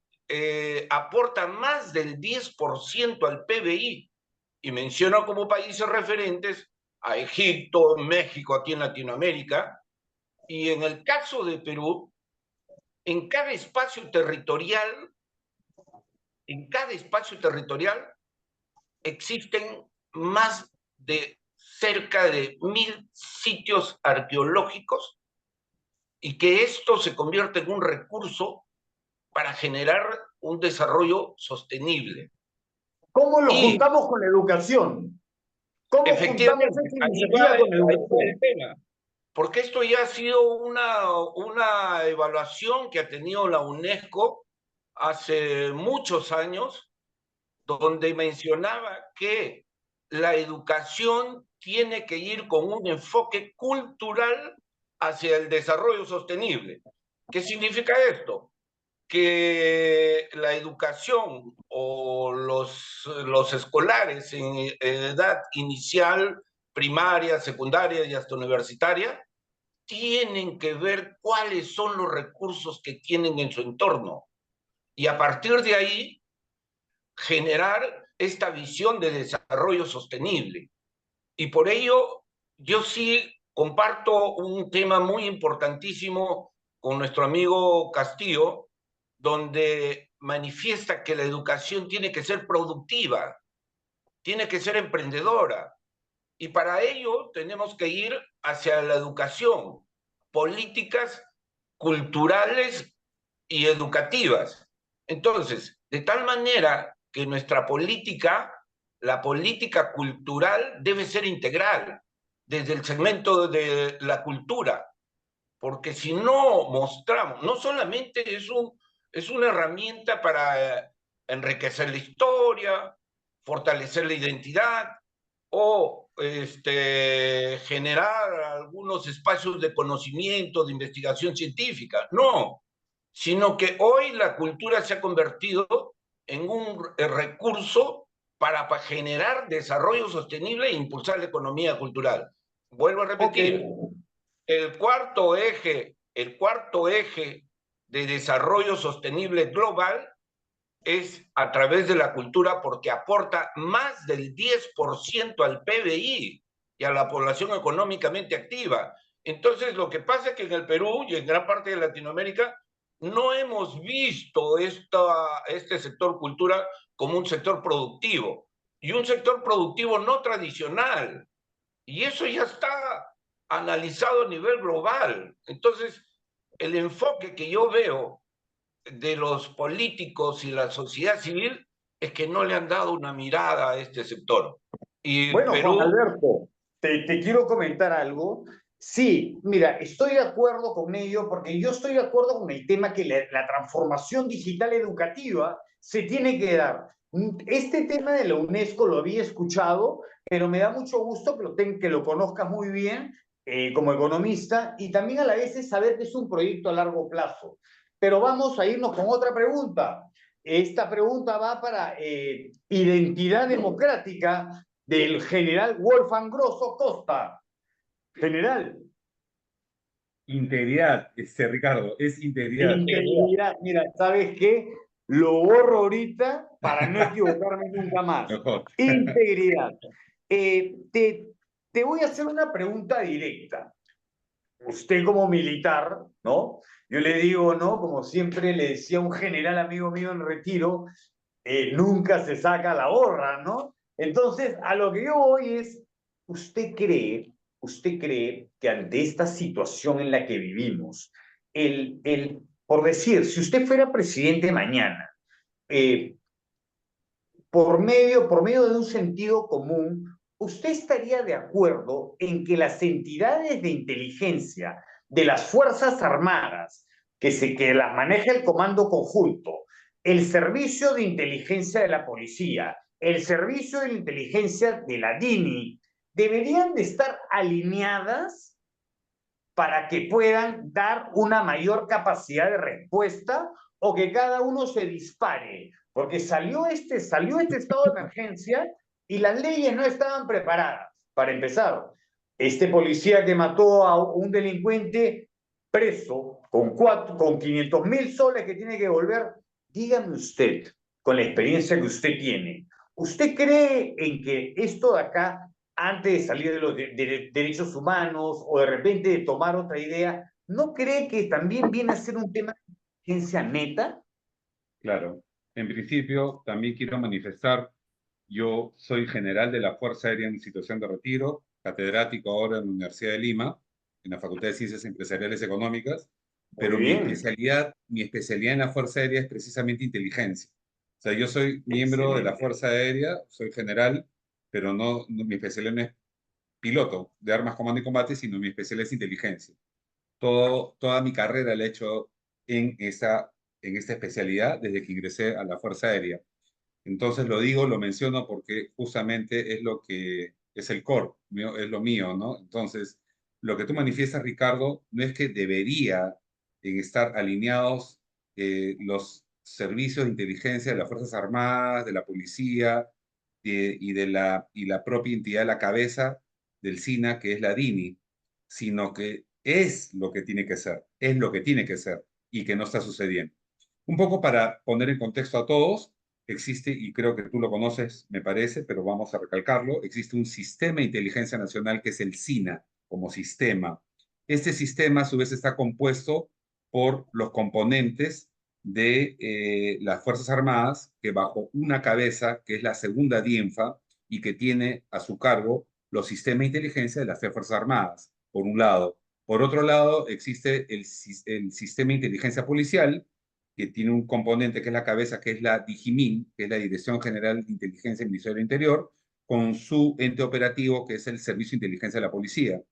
aporta más del 10% al PBI. Y menciono como países referentes a Egipto, México, aquí en Latinoamérica. Y en el caso de Perú, en cada espacio territorial, en cada espacio territorial existen más de cerca de 1000 sitios arqueológicos y que esto se convierte en un recurso para generar un desarrollo sostenible. ¿Cómo lo Y juntamos con la educación? ¿Cómo juntamos efectivamente, esa iniciativa con la ahí va el educación? tema, porque esto ya ha sido una evaluación que ha tenido la UNESCO hace muchos años, donde mencionaba que la educación tiene que ir con un enfoque cultural hacia el desarrollo sostenible. ¿Qué significa esto? Que la educación o los escolares en edad inicial, primaria, secundaria y hasta universitaria, tienen que ver cuáles son los recursos que tienen en su entorno. Y a partir de ahí, generar esta visión de desarrollo sostenible. Y por ello, yo sí comparto un tema muy importantísimo con nuestro amigo Castillo, donde manifiesta que la educación tiene que ser productiva, tiene que ser emprendedora. Y para ello tenemos que ir hacia la educación, políticas culturales y educativas. Entonces, de tal manera que nuestra política, la política cultural, debe ser integral desde el segmento de la cultura, porque si no mostramos, no solamente es una herramienta para enriquecer la historia, fortalecer la identidad o generar algunos espacios de conocimiento, de investigación científica, no, sino que hoy la cultura se ha convertido en un recurso para generar desarrollo sostenible e impulsar la economía cultural. Vuelvo a Ok, repetir, el cuarto eje de desarrollo sostenible global es a través de la cultura porque aporta más del 10% al PBI y a la población económicamente activa. Entonces, lo que pasa es que en el Perú y en gran parte de Latinoamérica no hemos visto este sector cultura como un sector productivo y un sector productivo no tradicional. Y eso ya está analizado a nivel global. Entonces, el enfoque que yo veo de los políticos y la sociedad civil es que no le han dado una mirada a este sector. Y Bueno, Juan Perú, Alberto, te quiero comentar algo. Sí, mira, estoy de acuerdo con ello porque yo estoy de acuerdo con el tema que la transformación digital educativa se tiene que dar. Este tema de la UNESCO lo había escuchado, pero me da mucho gusto que lo conozcas muy bien como economista y también a la vez es saber que es un proyecto a largo plazo. Pero vamos a irnos con otra pregunta. Esta pregunta va para identidad democrática del general Wolfgang Grosso Costa. General. Integridad, Ricardo, es integridad. Integridad. Mira, ¿sabes qué? Lo borro ahorita para no equivocarme nunca más. Mejor. Integridad. Te voy a hacer una pregunta directa. Usted como militar, ¿no? Yo le digo, ¿no? Como siempre le decía un general amigo mío en retiro, nunca se saca la gorra, ¿no? Entonces, a lo que yo voy es, ¿usted cree que ante esta situación en la que vivimos, por decir, si usted fuera presidente mañana, eh, por medio de un sentido común, ¿usted estaría de acuerdo en que las entidades de inteligencia de las Fuerzas Armadas, que las maneja el Comando Conjunto, el Servicio de Inteligencia de la Policía, el Servicio de Inteligencia de la DINI, deberían de estar alineadas para que puedan dar una mayor capacidad de respuesta o que cada uno se dispare? Porque salió este estado de emergencia y las leyes no estaban preparadas. Para empezar, este policía que mató a un delincuente preso con 500.000 soles que tiene que volver, dígame usted, con la experiencia que usted tiene, ¿usted cree en que esto de acá, antes de salir de los derechos humanos o de repente de tomar otra idea, no cree que también viene a ser un tema de inteligencia neta? Claro. En principio, también quiero manifestar, yo soy general de la Fuerza Aérea en situación de retiro, catedrático ahora en la Universidad de Lima, en la Facultad de Ciencias Empresariales y Económicas, pero Muy bien. mi especialidad en la Fuerza Aérea es precisamente inteligencia. O sea, yo soy miembro de la Excelente. Fuerza Aérea, soy general, pero mi especialidad no es piloto de armas, comando y combate, sino mi especialidad es inteligencia. Toda mi carrera la he hecho en esta especialidad desde que ingresé a la Fuerza Aérea. Entonces lo menciono porque justamente es lo que es el core, es lo mío, ¿no? Entonces, lo que tú manifiestas, Ricardo, no es que debería estar alineados los servicios de inteligencia de las Fuerzas Armadas, de la policía y la propia entidad a la cabeza del SINA, que es la DINI, sino que es lo que tiene que ser, es lo que tiene que ser y que no está sucediendo. Un poco para poner en contexto a todos, existe, y creo que tú lo conoces, me parece, pero vamos a recalcarlo, existe un sistema de inteligencia nacional que es el SINA como sistema. Este sistema a su vez está compuesto por los componentes de las Fuerzas Armadas, que bajo una cabeza, que es la segunda DIENFA, y que tiene a su cargo los sistemas de inteligencia de las tres Fuerzas Armadas, por un lado. Por otro lado, existe el sistema de inteligencia policial, que tiene un componente que es la cabeza, que es la DIGIMIN, que es la Dirección General de Inteligencia del Ministerio del Interior, con su ente operativo, que es el Servicio de Inteligencia de la Policía.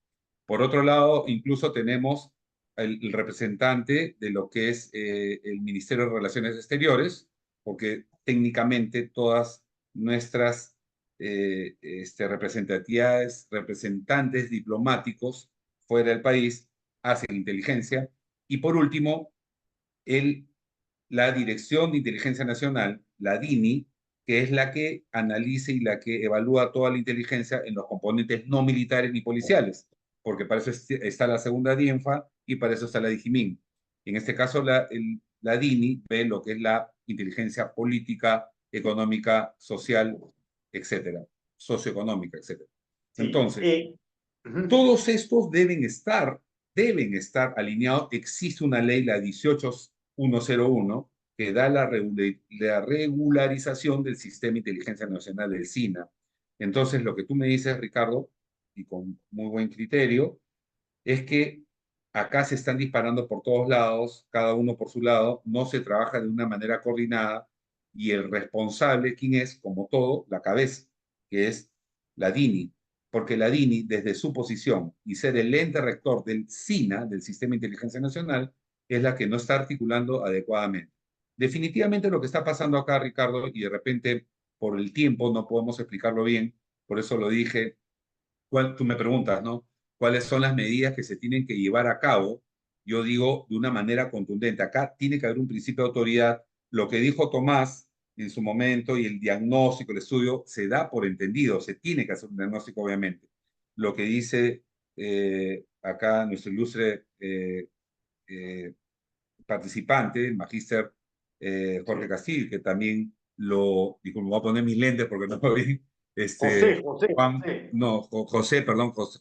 Por otro lado, incluso tenemos el representante de lo que es el Ministerio de Relaciones Exteriores, porque técnicamente todas nuestras representantes diplomáticos fuera del país hacen inteligencia. Y por último, la Dirección de Inteligencia Nacional, la DINI, que es la que analiza y la que evalúa toda la inteligencia en los componentes no militares ni policiales. porque para eso está la segunda DIENFA y para eso está la DIGIMIN. En este caso, la DINI ve lo que es la inteligencia política, económica, social, etcétera, socioeconómica, etcétera. Sí. Entonces, todos estos deben estar alineados. Existe una ley, la 18101, que da la regularización del Sistema de Inteligencia Nacional del SINA. Entonces, lo que tú me dices, Ricardo, y con muy buen criterio, es que acá se están disparando por todos lados, cada uno por su lado, no se trabaja de una manera coordinada y el responsable, ¿quién es? Como todo, la cabeza, que es la DINI, porque la DINI, desde su posición y ser el ente rector del SINA, del Sistema de Inteligencia Nacional, es la que no está articulando adecuadamente. Definitivamente lo que está pasando acá, Ricardo, y de repente por el tiempo no podemos explicarlo bien, por eso lo dije, tú me preguntas, ¿no? ¿Cuáles son las medidas que se tienen que llevar a cabo? Yo digo de una manera contundente. Acá tiene que haber un principio de autoridad. Lo que dijo Tomás en su momento y el diagnóstico, el estudio, se da por entendido. Se tiene que hacer un diagnóstico, obviamente. Lo que dice acá nuestro ilustre participante, el magíster Jorge Castillo, que también disculpe, voy a poner mis lentes porque no lo vi,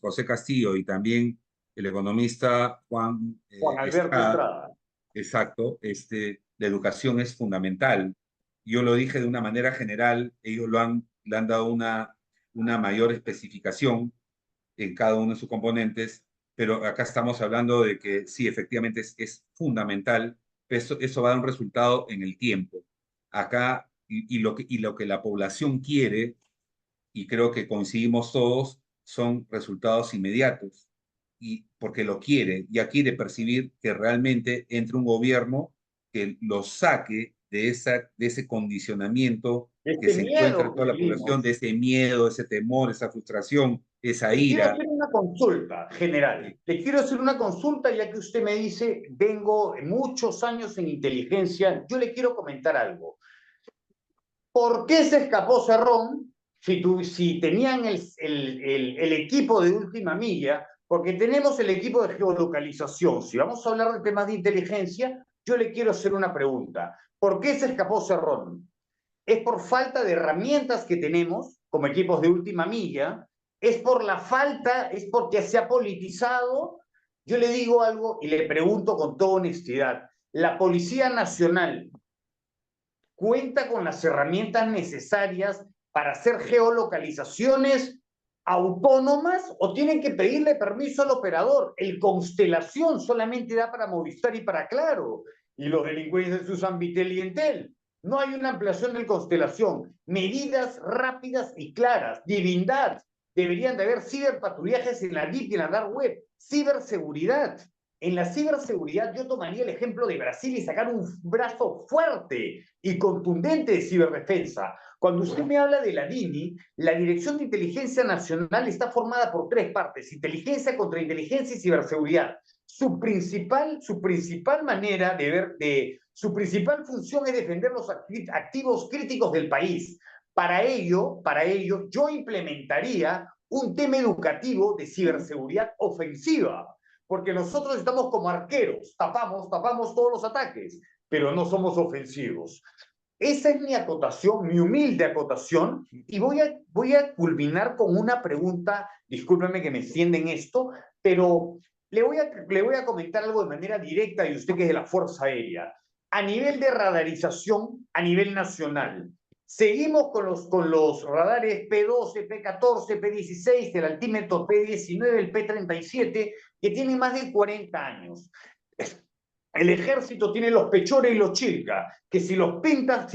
José Castillo, y también el economista Juan Alberto Estrada. Exacto, la educación es fundamental. Yo lo dije de una manera general, ellos le han dado una mayor especificación en cada uno de sus componentes, pero acá estamos hablando de que sí, efectivamente es fundamental, eso va a dar un resultado en el tiempo. Acá, y lo que la población quiere, y creo que coincidimos todos, son resultados inmediatos, y porque lo quiere, ya quiere percibir que realmente entre un gobierno que lo saque de ese condicionamiento que se encuentra en toda la población, de ese miedo, ese temor, esa frustración, esa Le quiero ira. hacer una consulta general. Le quiero hacer una consulta, ya que usted me dice, vengo muchos años en inteligencia, yo le quiero comentar algo. ¿Por qué se escapó Cerrón si tenían el equipo de última milla? Porque tenemos el equipo de geolocalización. Si vamos a hablar de temas de inteligencia, yo le quiero hacer una pregunta. ¿Por qué se escapó Cerrón? ¿Es por falta de herramientas que tenemos como equipos de última milla? ¿Es por la falta? ¿Es porque se ha politizado? Yo le digo algo y le pregunto con toda honestidad. ¿La Policía Nacional cuenta con las herramientas necesarias para hacer geolocalizaciones autónomas o tienen que pedirle permiso al operador? El Constelación solamente da para Movistar y para Claro, y los delincuentes usan Vitel y Entel. No hay una ampliación del Constelación. Medidas rápidas y claras. Divindad. Deberían de haber ciberpatrullajes en la DIP y en la Dark Web. Ciberseguridad. En la ciberseguridad yo tomaría el ejemplo de Brasil y sacar un brazo fuerte y contundente de ciberdefensa. Cuando usted me habla de la DINI, la Dirección de Inteligencia Nacional está formada por tres partes: inteligencia, contrainteligencia y ciberseguridad. Su principal manera de ver, su principal función es defender los activos críticos del país. Para ello, yo implementaría un tema educativo de ciberseguridad ofensiva, porque nosotros estamos como arqueros, tapamos todos los ataques, pero no somos ofensivos. Esa es mi acotación, mi humilde acotación, y voy a culminar con una pregunta. Discúlpeme que me extienda en esto, pero le voy a comentar algo de manera directa, y usted que es de la Fuerza Aérea. A nivel de radarización, a nivel nacional, seguimos con los radares P12, P14, P16, el altímetro P19, el P37, que tienen más de 40 años. El ejército tiene los Pechora y los Chilca, que si los pintas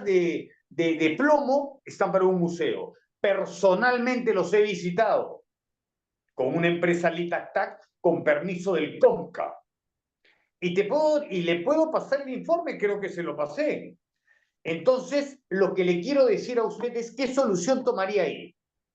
de plomo, están para un museo. Personalmente los he visitado con una empresa Litactac con permiso del CONCA. Y le puedo pasar el informe, creo que se lo pasé. Entonces, lo que le quiero decir a usted es, ¿qué solución tomaría ahí?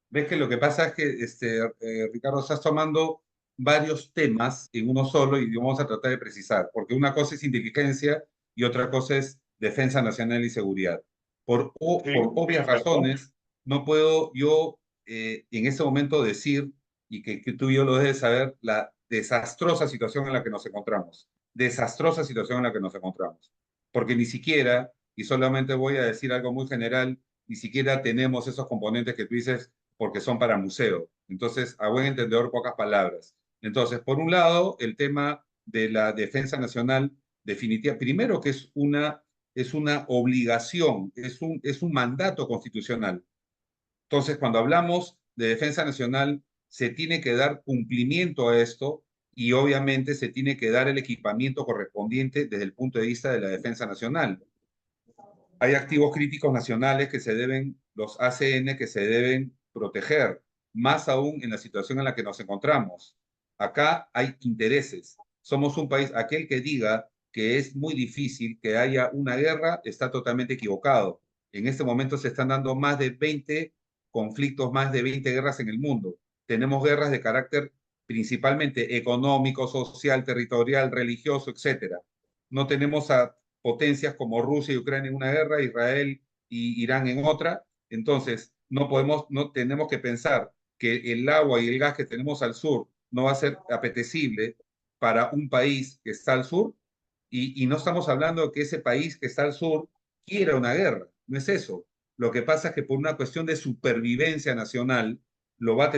Ves que lo que pasa es que, Ricardo, estás tomando varios temas en uno solo y vamos a tratar de precisar, porque una cosa es inteligencia y otra cosa es defensa nacional y seguridad. Por obvias razones, no puedo yo en este momento decir y que tú y yo lo debes saber, la desastrosa situación en la que nos encontramos. Desastrosa situación en la que nos encontramos. Porque ni siquiera, y solamente voy a decir algo muy general, ni siquiera tenemos esos componentes que tú dices porque son para museo. Entonces, a buen entendedor, pocas palabras. Entonces, por un lado, el tema de la defensa nacional, definitiva, primero que es una obligación, es un mandato constitucional. Entonces, cuando hablamos de defensa nacional, se tiene que dar cumplimiento a esto y obviamente se tiene que dar el equipamiento correspondiente desde el punto de vista de la defensa nacional. Hay activos críticos nacionales que se deben, los ACN que se deben proteger, más aún en la situación en la que nos encontramos. Acá hay intereses. Somos un país, aquel que diga que es muy difícil que haya una guerra está totalmente equivocado. En este momento se están dando más de 20 conflictos, más de 20 guerras en el mundo. Tenemos guerras de carácter principalmente económico, social, territorial, religioso, etcétera. No tenemos a potencias como Rusia y Ucrania en una guerra, Israel y Irán en otra. Entonces, no tenemos que pensar que el agua y el gas que tenemos al sur no va a ser apetecible para un país que está al sur y no estamos hablando de que ese país que está al sur quiera una guerra, no es eso. Lo que pasa es que por una cuestión de supervivencia nacional va a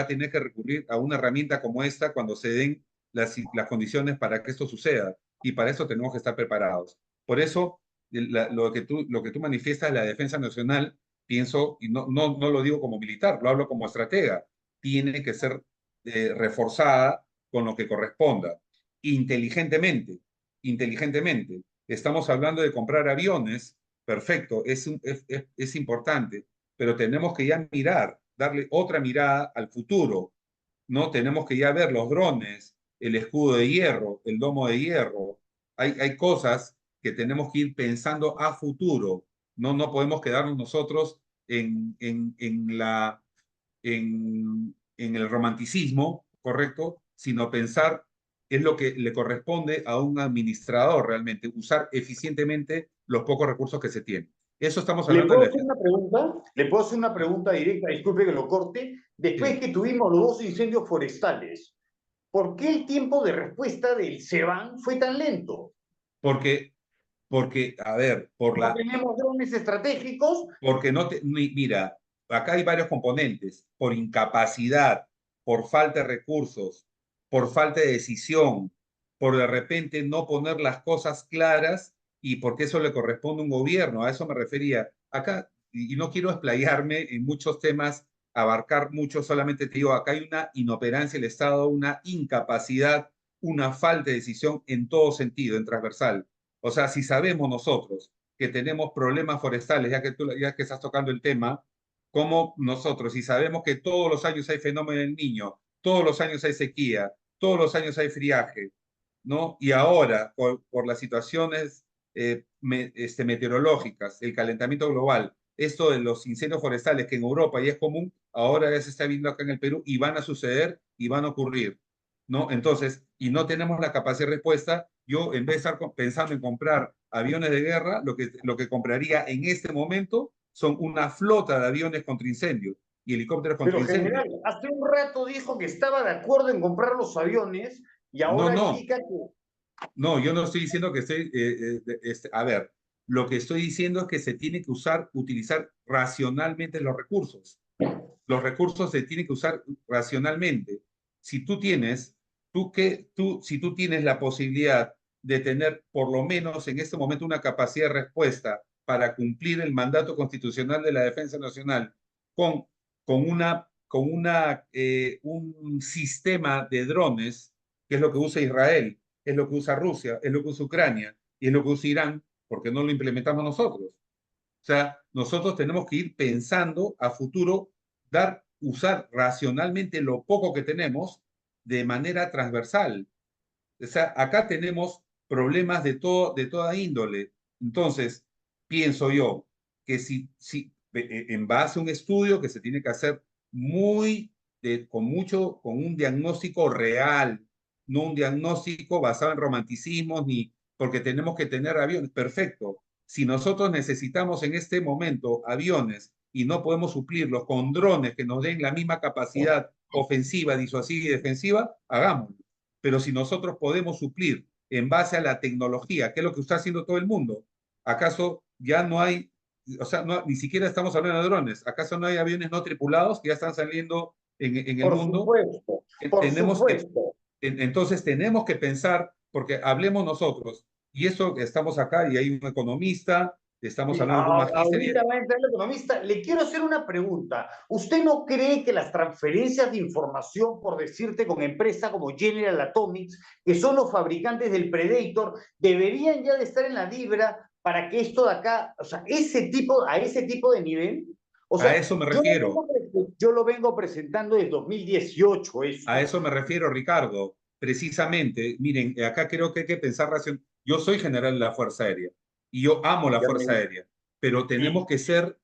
tener que recurrir a una herramienta como esta cuando se den las condiciones para que esto suceda y para eso tenemos que estar preparados. Por eso, lo que tú manifiestas, la defensa nacional, pienso, y no lo digo como militar, lo hablo como estratega, tiene que ser reforzada con lo que corresponda, inteligentemente, inteligentemente. Estamos hablando de comprar aviones, perfecto, es importante, pero tenemos que ya darle otra mirada al futuro, ¿no? Tenemos que ya ver los drones, el escudo de hierro, el domo de hierro. Hay cosas que tenemos que ir pensando a futuro. No podemos quedarnos nosotros en el romanticismo, ¿correcto? Sino pensar es lo que le corresponde a un administrador realmente, usar eficientemente los pocos recursos que se tienen. Eso estamos ¿Le hablando puedo de la hacer una pregunta? ¿Le puedo hacer una pregunta directa? Disculpe que lo corte. Después Sí. que tuvimos los dos incendios forestales, ¿por qué el tiempo de respuesta del SEBAN fue tan lento? Porque, a ver, ¿No tenemos drones estratégicos? porque mira, acá hay varios componentes, por incapacidad, por falta de recursos, por falta de decisión, por de repente no poner las cosas claras y porque eso le corresponde a un gobierno, a eso me refería. Acá, y no quiero explayarme en muchos temas, abarcar mucho, solamente te digo, acá hay una inoperancia del Estado, una incapacidad, una falta de decisión en todo sentido, en transversal. O sea, si sabemos nosotros que tenemos problemas forestales, ya que estás tocando el tema, como nosotros, y sabemos que todos los años hay fenómeno del Niño, todos los años hay sequía, todos los años hay friaje, ¿no? Y ahora, por las situaciones meteorológicas, el calentamiento global, esto de los incendios forestales que en Europa ya es común, ahora ya se está viendo acá en el Perú y van a suceder y van a ocurrir, ¿no? Entonces, y no tenemos la capacidad de respuesta, yo en vez de estar pensando en comprar aviones de guerra, lo que compraría en este momento son una flota de aviones contra incendios y helicópteros contra Pero incendios. general, hace un rato dijo que estaba de acuerdo en comprar los aviones y No, ahora no, indica que... no, yo no estoy diciendo que estoy, a ver, lo que estoy diciendo es que se tiene que utilizar racionalmente los recursos. Los recursos se tienen que usar racionalmente. Si tú tienes, si tú tienes la posibilidad de tener por lo menos en este momento una capacidad de respuesta para cumplir el mandato constitucional de la defensa nacional con, un sistema de drones, que es lo que usa Israel, es lo que usa Rusia, es lo que usa Ucrania y es lo que usa Irán, porque no lo implementamos nosotros. O sea, nosotros tenemos que ir pensando a futuro, usar racionalmente lo poco que tenemos de manera transversal. O sea, acá tenemos problemas de toda índole. Entonces, pienso yo que en base a un estudio que se tiene que hacer con un diagnóstico real, no un diagnóstico basado en romanticismos, ni porque tenemos que tener aviones. Perfecto. Si nosotros necesitamos en este momento aviones y no podemos suplirlos con drones que nos den la misma capacidad ofensiva, disuasiva y defensiva, hagámoslo. Pero si nosotros podemos suplir en base a la tecnología, que es lo que está haciendo todo el mundo, ¿acaso ya no hay, o sea, no, ni siquiera estamos hablando de drones, ¿acaso no hay aviones no tripulados que ya están saliendo en el Por mundo? supuesto, por Tenemos, supuesto. entonces tenemos que pensar, porque hablemos nosotros, y eso estamos acá, y hay un economista, estamos Sí, hablando de un magíster. ahorita va a entrar el economista. Le quiero hacer una pregunta. ¿Usted no cree que las transferencias de información, por decirte, con empresas como General Atomics, que son los fabricantes del Predator, deberían ya de estar en la libra para que esto de acá, o sea, a ese tipo de nivel? O A sea, eso me refiero. yo lo vengo presentando desde 2018 esto. A eso me refiero, Ricardo. Precisamente, miren, acá creo que hay que pensar racional. Yo soy general de la Fuerza Aérea y yo amo la Fuerza Aérea, pero tenemos que ser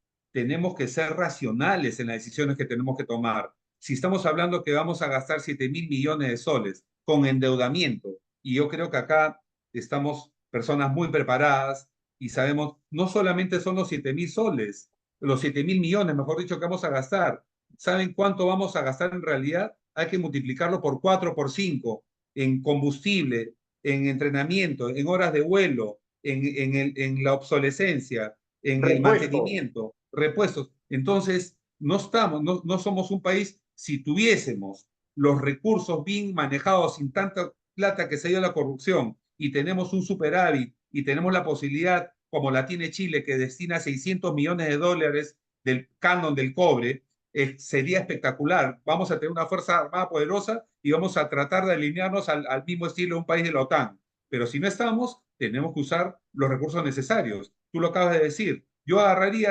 racionales en las decisiones que tenemos que tomar. Si estamos hablando que vamos a gastar 7.000 millones de soles con endeudamiento, y yo creo que acá estamos personas muy preparadas y sabemos, no solamente son los 7.000 soles, los 7.000 millones, mejor dicho, que vamos a gastar. ¿Saben cuánto vamos a gastar en realidad? Hay que multiplicarlo por 4, por 5 en combustible, en entrenamiento, en horas de vuelo, en la obsolescencia, en el Repuesto. mantenimiento, repuestos. Entonces, no somos un país, si tuviésemos los recursos bien manejados sin tanta plata que se ha ido a la corrupción y tenemos un superávit y tenemos la posibilidad, como la tiene Chile, que destina 600 millones de dólares del canon del cobre, sería espectacular. Vamos a tener una fuerza armada poderosa y vamos a tratar de alinearnos al mismo estilo de un país de la OTAN. Pero si no estamos, tenemos que usar los recursos necesarios. Tú lo acabas de decir. Yo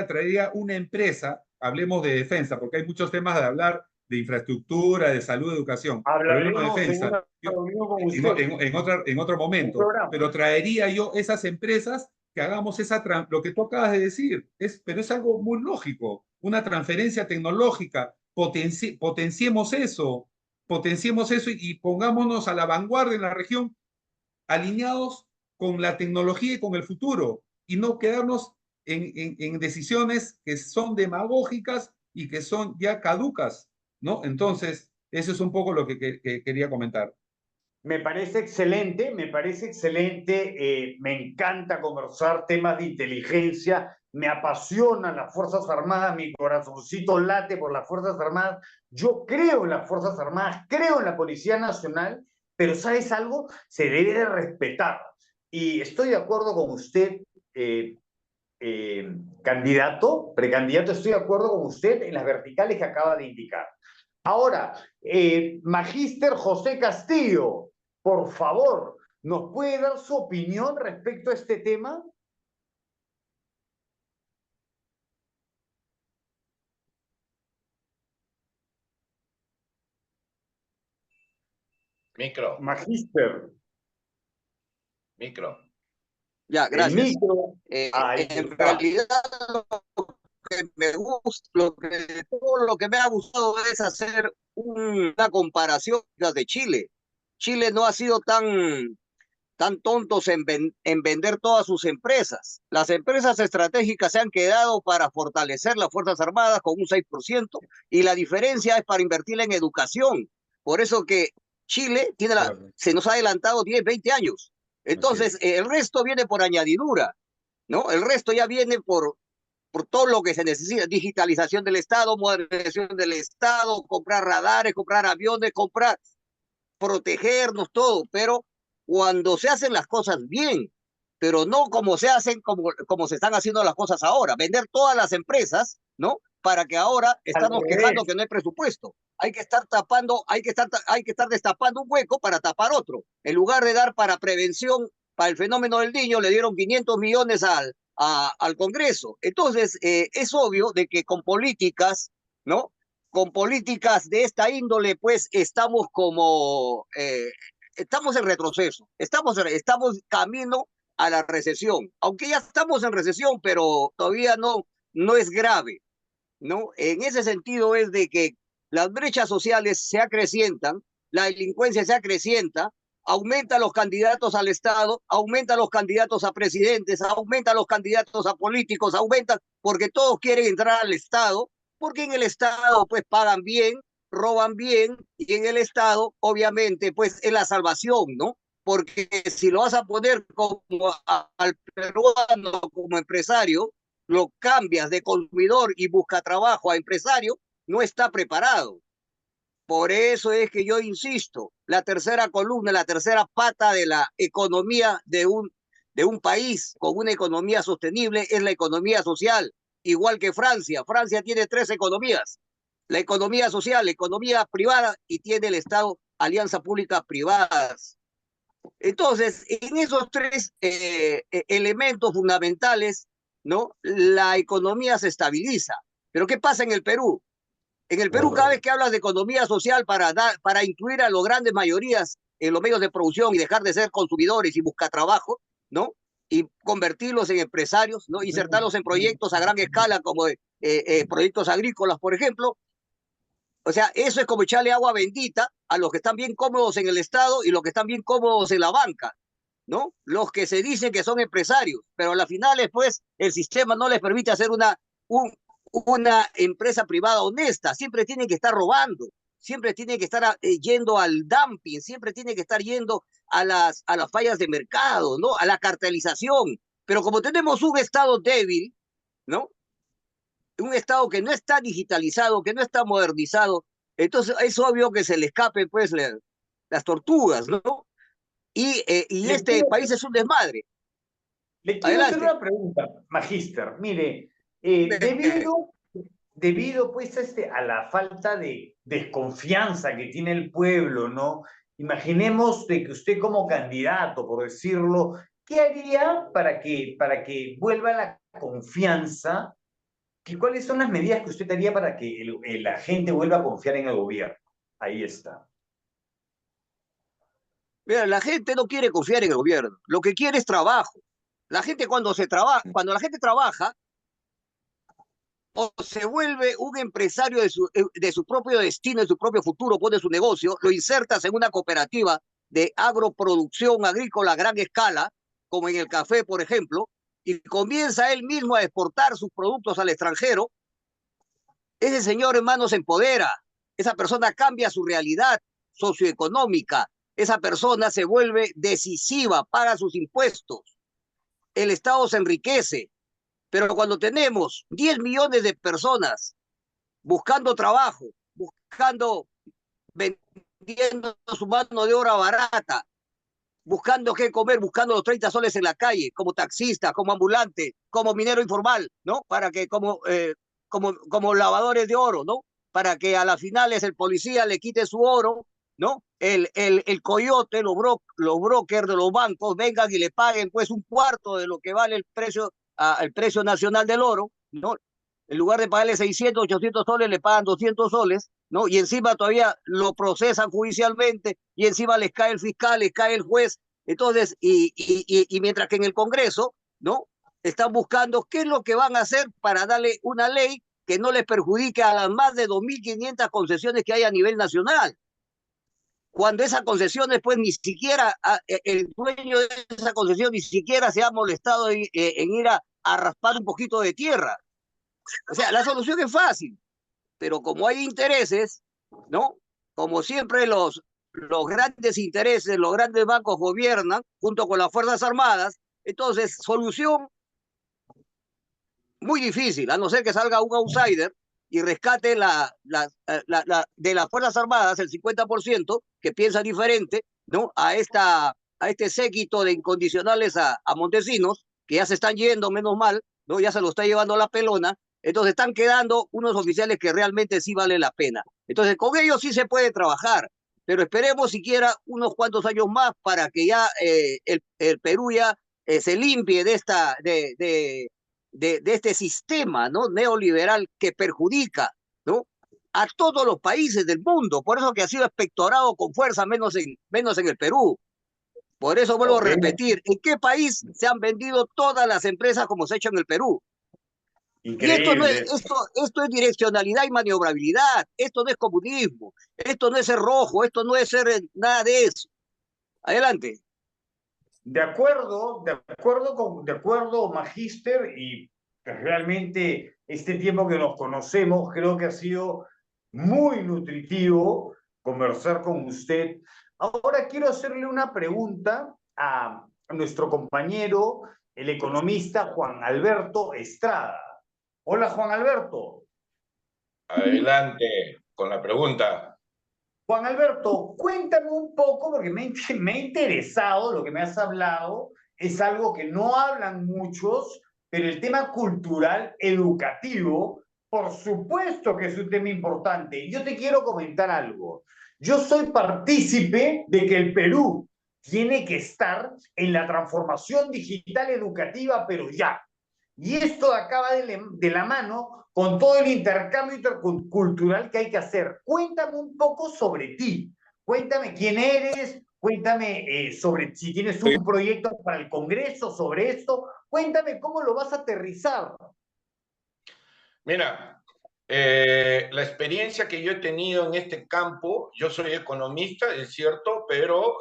traería una empresa, hablemos de defensa, porque hay muchos temas de hablar de infraestructura, de salud, de educación. Hablemos de Hablaremos en defensa. una reunión con usted. En otro momento. Pero traería yo esas empresas que hagamos lo que tú acabas de decir, pero es algo muy lógico, una transferencia tecnológica, potenciemos eso y pongámonos a la vanguardia en la región, alineados con la tecnología y con el futuro, y no quedarnos en decisiones que son demagógicas y que son ya caducas, ¿no? Entonces, eso es un poco lo que quería comentar. Me parece excelente, me parece excelente. Me encanta conversar temas de inteligencia, me apasionan las Fuerzas Armadas, mi corazoncito late por las Fuerzas Armadas. Yo creo en las Fuerzas Armadas, creo en la Policía Nacional, pero ¿sabes algo? Se debe de respetar. Y estoy de acuerdo con usted, precandidato, estoy de acuerdo con usted en las verticales que acaba de indicar. Ahora, Magíster José Castillo, por favor, ¿nos puede dar su opinión respecto a este tema? Micro, Magíster, micro. Ya, el gracias. micro. Ahí En está. realidad, que me gusta, todo lo que me ha gustado es hacer una comparación de Chile. Chile no ha sido tan tontos en vender todas sus empresas. Las empresas estratégicas se han quedado para fortalecer las Fuerzas Armadas con un 6% y la diferencia es para invertir en educación. Por eso que Chile se nos ha adelantado 10, 20 años. Entonces, el resto viene por añadidura, ¿no? El resto ya viene por todo lo que se necesita, digitalización del Estado, modernización del Estado, comprar radares, comprar aviones, protegernos, todo, pero cuando se hacen las cosas bien, pero no como se hacen, como se están haciendo las cosas ahora, vender todas las empresas, ¿no? Para que ahora estamos quejando que no hay presupuesto. Hay que estar destapando un hueco para tapar otro. En lugar de dar para prevención, para el fenómeno del niño, le dieron 500 millones al Congreso. Entonces, es obvio de que con políticas, ¿no? Con políticas de esta índole, pues estamos estamos en retroceso, estamos camino a la recesión, aunque ya estamos en recesión, pero todavía no es grave, ¿no? En ese sentido es de que las brechas sociales se acrecientan, la delincuencia se acrecienta, aumenta los candidatos al Estado, aumenta los candidatos a presidentes, aumenta los candidatos a políticos, aumentan porque todos quieren entrar al Estado, porque en el Estado pues pagan bien, roban bien, y en el Estado, obviamente, pues es la salvación, ¿no? Porque si lo vas a poner como al peruano como empresario, lo cambias de consumidor y busca trabajo a empresario, no está preparado. Por eso es que yo insisto, la tercera columna, la tercera pata de la economía de un país con una economía sostenible es la economía social, igual que Francia. Francia tiene tres economías: la economía social, la economía privada, y tiene el Estado alianza pública privadas. Entonces, en esos tres elementos fundamentales, ¿no? La economía se estabiliza. Pero ¿qué pasa en el Perú? En el Perú, cada vez que hablas de economía social para incluir a las grandes mayorías en los medios de producción y dejar de ser consumidores y buscar trabajo, ¿no? Y convertirlos en empresarios, ¿no? Insertarlos en proyectos a gran escala como proyectos agrícolas, por ejemplo. O sea, eso es como echarle agua bendita a los que están bien cómodos en el Estado y los que están bien cómodos en la banca, ¿no? Los que se dicen que son empresarios, pero a la final, pues, el sistema no les permite hacer una empresa privada honesta. Siempre tienen que estar robando, siempre tienen que estar yendo al dumping, siempre tienen que estar yendo a las fallas de mercado, ¿no? A la cartelización. Pero como tenemos un Estado débil, ¿no? Un Estado que no está digitalizado, que no está modernizado, entonces es obvio que se le escapen, pues, las tortugas, ¿no? Y Le este quiero, país es un desmadre. le quiero hacer Adelante. una pregunta, Magíster. Mire, debido pues a la falta de desconfianza que tiene el pueblo, ¿no? Imaginemos de que usted como candidato, por decirlo, ¿qué haría para que vuelva la confianza? ¿Cuáles son las medidas que usted haría para que la gente vuelva a confiar en el gobierno? Ahí está. Mira, la gente no quiere confiar en el gobierno, lo que quiere es trabajo. La gente cuando la gente trabaja, o se vuelve un empresario de su propio destino, de su propio futuro, pone su negocio, lo insertas en una cooperativa de agroproducción agrícola a gran escala, como en el café, por ejemplo, y comienza él mismo a exportar sus productos al extranjero. Ese señor, hermano, se empodera. Esa persona cambia su realidad socioeconómica. Esa persona se vuelve decisiva, paga sus impuestos. El Estado se enriquece. Pero cuando tenemos 10 millones de personas buscando trabajo, vendiendo su mano de obra barata, buscando qué comer, buscando los 30 soles en la calle, como taxista, como ambulante, como minero informal, ¿no? Para que como lavadores de oro, ¿no? Para que a las finales el policía le quite su oro, ¿no? El coyote, los brokers de los bancos vengan y le paguen pues un cuarto de lo que vale el precio nacional del oro, ¿no? En lugar de pagarle 600, 800 soles, le pagan 200 soles, ¿no? Y encima todavía lo procesan judicialmente, y encima les cae el fiscal, les cae el juez. Entonces, y mientras que en el Congreso, ¿no? Están buscando qué es lo que van a hacer para darle una ley que no les perjudique a las más de 2.500 concesiones que hay a nivel nacional. Cuando esas concesiones, pues ni siquiera el dueño de esa concesión ni siquiera se ha molestado en ir a raspar un poquito de tierra. O sea, la solución es fácil, pero como hay intereses, ¿no? Como siempre los grandes intereses, los grandes bancos gobiernan junto con las Fuerzas Armadas, entonces solución muy difícil, a no ser que salga un outsider y rescate de las Fuerzas Armadas el 50% que piensa diferente, ¿no? A este séquito de incondicionales a Montesinos, que ya se están yendo, menos mal, ¿no? Ya se lo está llevando la pelona. Entonces están quedando unos oficiales que realmente sí vale la pena. Entonces con ellos sí se puede trabajar, pero esperemos siquiera unos cuantos años más para que ya el Perú ya se limpie de este sistema, ¿no? Neoliberal que perjudica, ¿no? A todos los países del mundo. Por eso que ha sido expectorado con fuerza, menos en el Perú. Por eso vuelvo a Ok, repetir, ¿en qué país se han vendido todas las empresas como se ha hecho en el Perú? Y increíble. esto es direccionalidad y maniobrabilidad, esto no es comunismo, esto no es ser rojo, esto no es ser nada de eso. Adelante. De acuerdo, Magíster, y realmente este tiempo que nos conocemos creo que ha sido muy nutritivo conversar con usted. Ahora quiero hacerle una pregunta a nuestro compañero, el economista Juan Alberto Estrada. Hola, Juan Alberto. Adelante con la pregunta. Juan Alberto, cuéntame un poco, porque me ha interesado lo que me has hablado, es algo que no hablan muchos, pero el tema cultural, educativo, por supuesto que es un tema importante. Yo te quiero comentar algo. Yo soy partícipe de que el Perú tiene que estar en la transformación digital educativa, pero ya. Y esto acaba de la mano con todo el intercambio intercultural que hay que hacer. Cuéntame un poco sobre ti. Cuéntame quién eres. Cuéntame sobre si tienes un proyecto para el Congreso sobre esto. Cuéntame cómo lo vas a aterrizar. Mira, la experiencia que yo he tenido en este campo, yo soy economista, es cierto, pero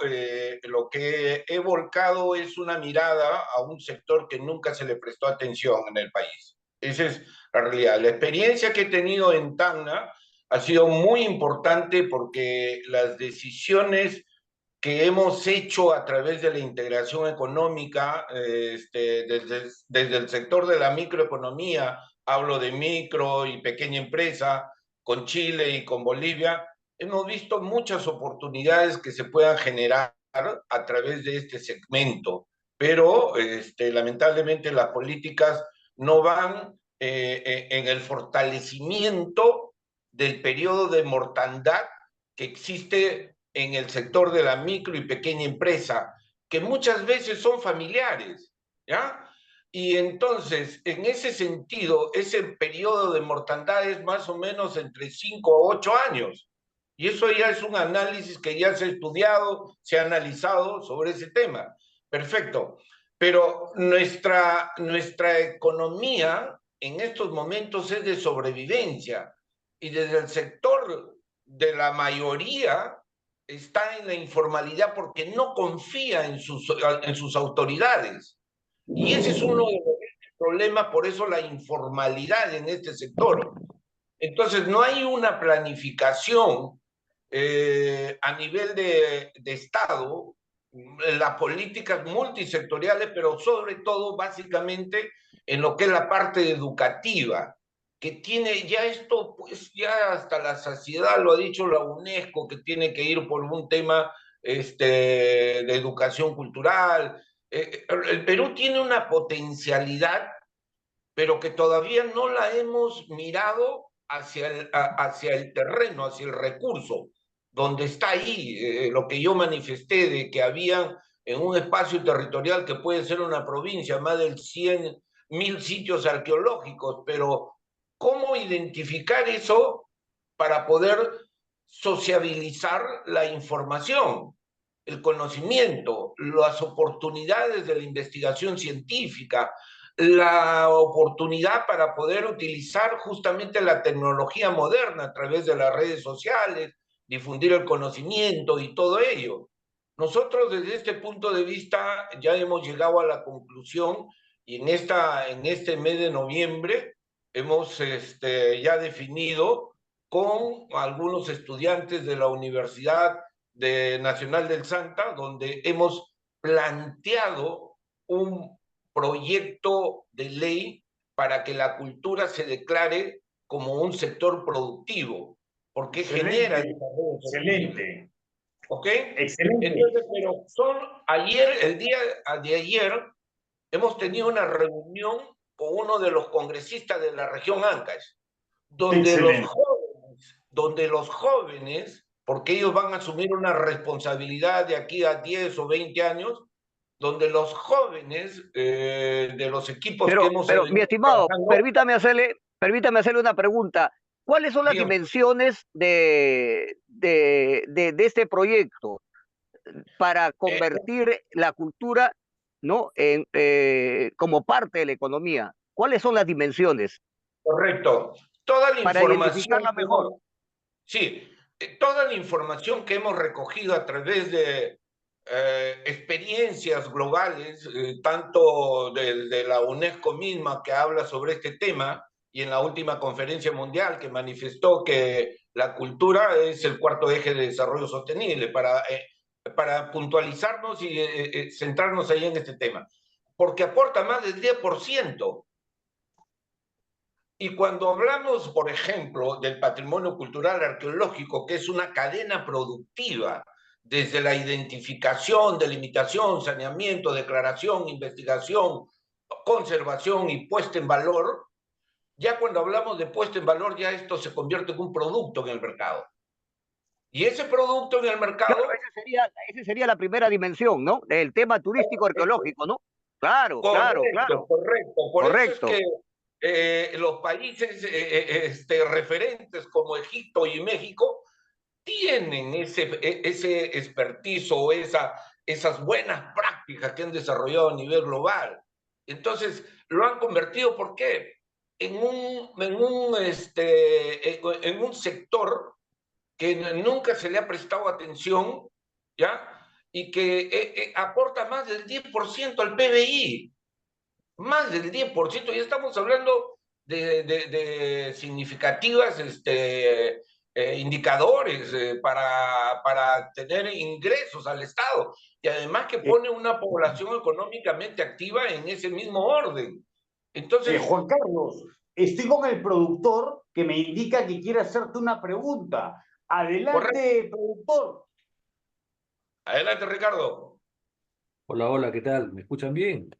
lo que he volcado es una mirada a un sector que nunca se le prestó atención en el país. Esa es la realidad. La experiencia que he tenido en Tacna ha sido muy importante porque las decisiones que hemos hecho a través de la integración económica, desde el sector de la microeconomía, hablo de micro y pequeña empresa, con Chile y con Bolivia, hemos visto muchas oportunidades que se puedan generar a través de este segmento, pero lamentablemente las políticas no van en el fortalecimiento del periodo de mortandad que existe en el sector de la micro y pequeña empresa, que muchas veces son familiares, ¿ya? Y entonces, en ese sentido, ese periodo de mortandad es más o menos entre 5 a 8 años. Y eso ya es un análisis que ya se ha estudiado, se ha analizado sobre ese tema. Perfecto. Pero nuestra economía en estos momentos es de sobrevivencia. Y desde el sector de la mayoría está en la informalidad porque no confía en sus autoridades. Y ese es uno de los problemas, por eso la informalidad en este sector. Entonces, no hay una planificación a nivel de Estado, las políticas multisectoriales, pero sobre todo, básicamente, en lo que es la parte educativa, que tiene ya esto, pues ya hasta la saciedad, lo ha dicho la UNESCO, que tiene que ir por un tema de educación cultural. El Perú tiene una potencialidad, pero que todavía no la hemos mirado hacia el terreno, hacia el recurso, donde está ahí lo que yo manifesté de que había en un espacio territorial que puede ser una provincia, más de 100.000 sitios arqueológicos, pero ¿cómo identificar eso para poder sociabilizar la información, el conocimiento, las oportunidades de la investigación científica, la oportunidad para poder utilizar justamente la tecnología moderna a través de las redes sociales, difundir el conocimiento y todo ello? Nosotros desde este punto de vista ya hemos llegado a la conclusión y en este mes de noviembre hemos ya definido con algunos estudiantes de la Universidad Nacional del Santa, donde hemos planteado un proyecto de ley para que la cultura se declare como un sector productivo, porque Excelente, genera... excelente. ¿Ok? Excelente. Entonces, pero el día de ayer, hemos tenido una reunión con uno de los congresistas de la región Ancash, donde los jóvenes, porque ellos van a asumir una responsabilidad de aquí a 10 o 20 años, donde los jóvenes de los equipos que hemos... Pero mi estimado, permítame hacerle una pregunta. ¿Cuáles son las dimensiones de este proyecto para convertir la cultura, ¿no?, como parte de la economía? ¿Cuáles son las dimensiones? Correcto. Toda la para información identificarla mejor. Sí, toda la información que hemos recogido a través de experiencias globales, tanto de la UNESCO misma que habla sobre este tema, y en la última conferencia mundial que manifestó que la cultura es el cuarto eje de desarrollo sostenible, para puntualizarnos y centrarnos ahí en este tema, porque aporta más del 10%. Y cuando hablamos, por ejemplo, del patrimonio cultural arqueológico, que es una cadena productiva, desde la identificación, delimitación, saneamiento, declaración, investigación, conservación y puesta en valor, ya cuando hablamos de puesta en valor, ya esto se convierte en un producto en el mercado. Y ese producto en el mercado... Claro, esa sería la primera dimensión, ¿no? Del tema turístico arqueológico, ¿no? Claro, Correcto, claro. correcto. Por Correcto. eso es que los países referentes como Egipto y México tienen ese expertise o esas buenas prácticas que han desarrollado a nivel global. Entonces, lo han convertido, ¿por qué? En un sector que nunca se le ha prestado atención, ¿ya? Y que aporta más del 10% al PBI. Más del 10%, ya estamos hablando de significativas indicadores para tener ingresos al Estado, y además que pone una población económicamente activa en ese mismo orden. Entonces, Juan Carlos, estoy con el productor que me indica que quiere hacerte una pregunta. Adelante, productor. adelante, Ricardo. Hola, hola, ¿qué tal? ¿Me escuchan bien?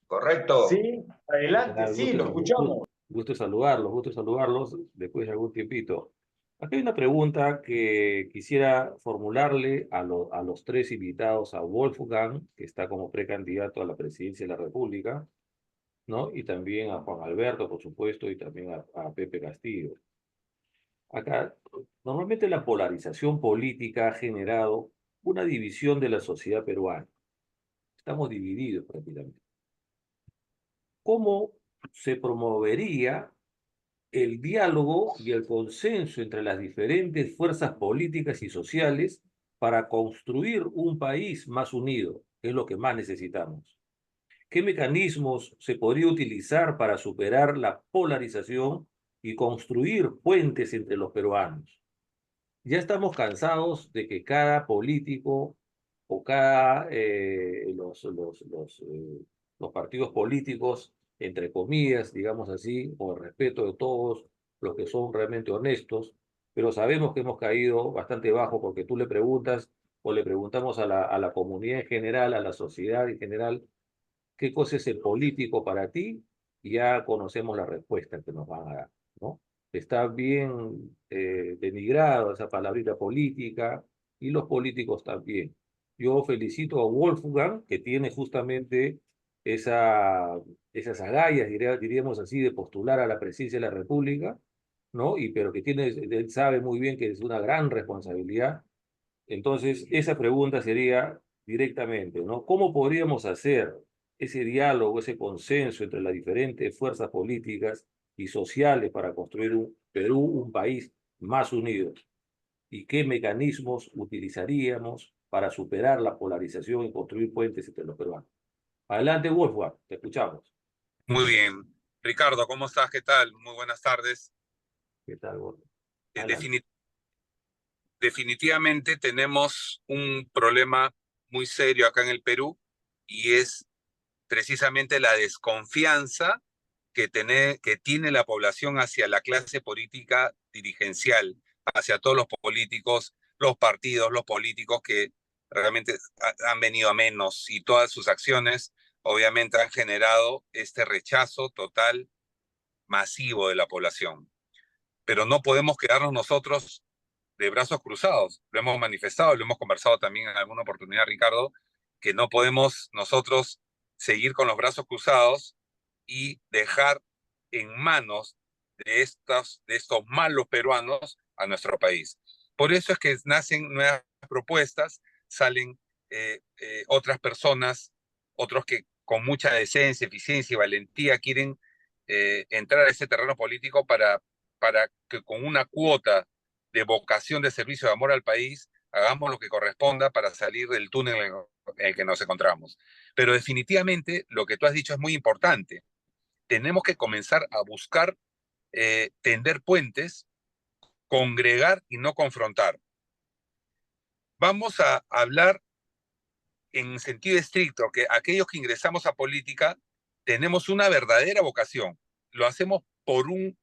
Correcto. Sí, ¿Qué adelante, tal? sí, lo escuchamos. Gusto saludarlos después de algún tiempito. Aquí hay una pregunta que quisiera formularle a los tres invitados, a Wolfgang, que está como precandidato a la presidencia de la República, ¿no? Y también a Juan Alberto, por supuesto, y también a Pepe Castillo. Acá, normalmente la polarización política ha generado una división de la sociedad peruana. Estamos divididos prácticamente. ¿Cómo se promovería el diálogo y el consenso entre las diferentes fuerzas políticas y sociales para construir un país más unido, que es lo que más necesitamos? ¿Qué mecanismos se podría utilizar para superar la polarización y construir puentes entre los peruanos? Ya estamos cansados de que cada político o cada los partidos políticos, entre comillas, digamos así, con el respeto de todos los que son realmente honestos, pero sabemos que hemos caído bastante bajo porque tú le preguntas o le preguntamos a la comunidad en general, a la sociedad en general, qué cosa es el político para ti, y ya conocemos la respuesta que nos van a dar, ¿no? Está bien denigrado esa palabrita política, y los políticos también. Yo felicito a Wolfgang, que tiene justamente esas agallas, diríamos así, de postular a la presidencia de la República, ¿no? Pero que él sabe muy bien que es una gran responsabilidad. Entonces, esa pregunta sería directamente, ¿no? ¿Cómo podríamos hacer ese diálogo, ese consenso entre las diferentes fuerzas políticas y sociales para construir un Perú, un país más unido? ¿Y qué mecanismos utilizaríamos para superar la polarización y construir puentes entre los peruanos? Adelante, Wolfgang, te escuchamos. Muy bien. Ricardo, ¿cómo estás? ¿Qué tal? Muy buenas tardes. ¿Qué tal, Wolfgang? Eh, Adelante. defini- Definitivamente tenemos un problema muy serio acá en el Perú, y es precisamente la desconfianza que tiene la población hacia la clase política dirigencial, hacia todos los políticos, los partidos, los políticos que realmente han venido a menos, y todas sus acciones obviamente han generado este rechazo total, masivo de la población. Pero no podemos quedarnos nosotros de brazos cruzados. Lo hemos manifestado, lo hemos conversado también en alguna oportunidad, Ricardo, que no podemos nosotros seguir con los brazos cruzados y dejar en manos de estos malos peruanos a nuestro país. Por eso es que nacen nuevas propuestas, salen otras personas, otros que con mucha decencia, eficiencia y valentía quieren entrar a ese terreno político para que con una cuota de vocación de servicio, de amor al país, hagamos lo que corresponda para salir del túnel en el que nos encontramos. Pero definitivamente lo que tú has dicho es muy importante. Tenemos que comenzar a buscar tender puentes congregar y no confrontar. Vamos a hablar en sentido estricto que aquellos que ingresamos a política tenemos una verdadera vocación. Lo hacemos por un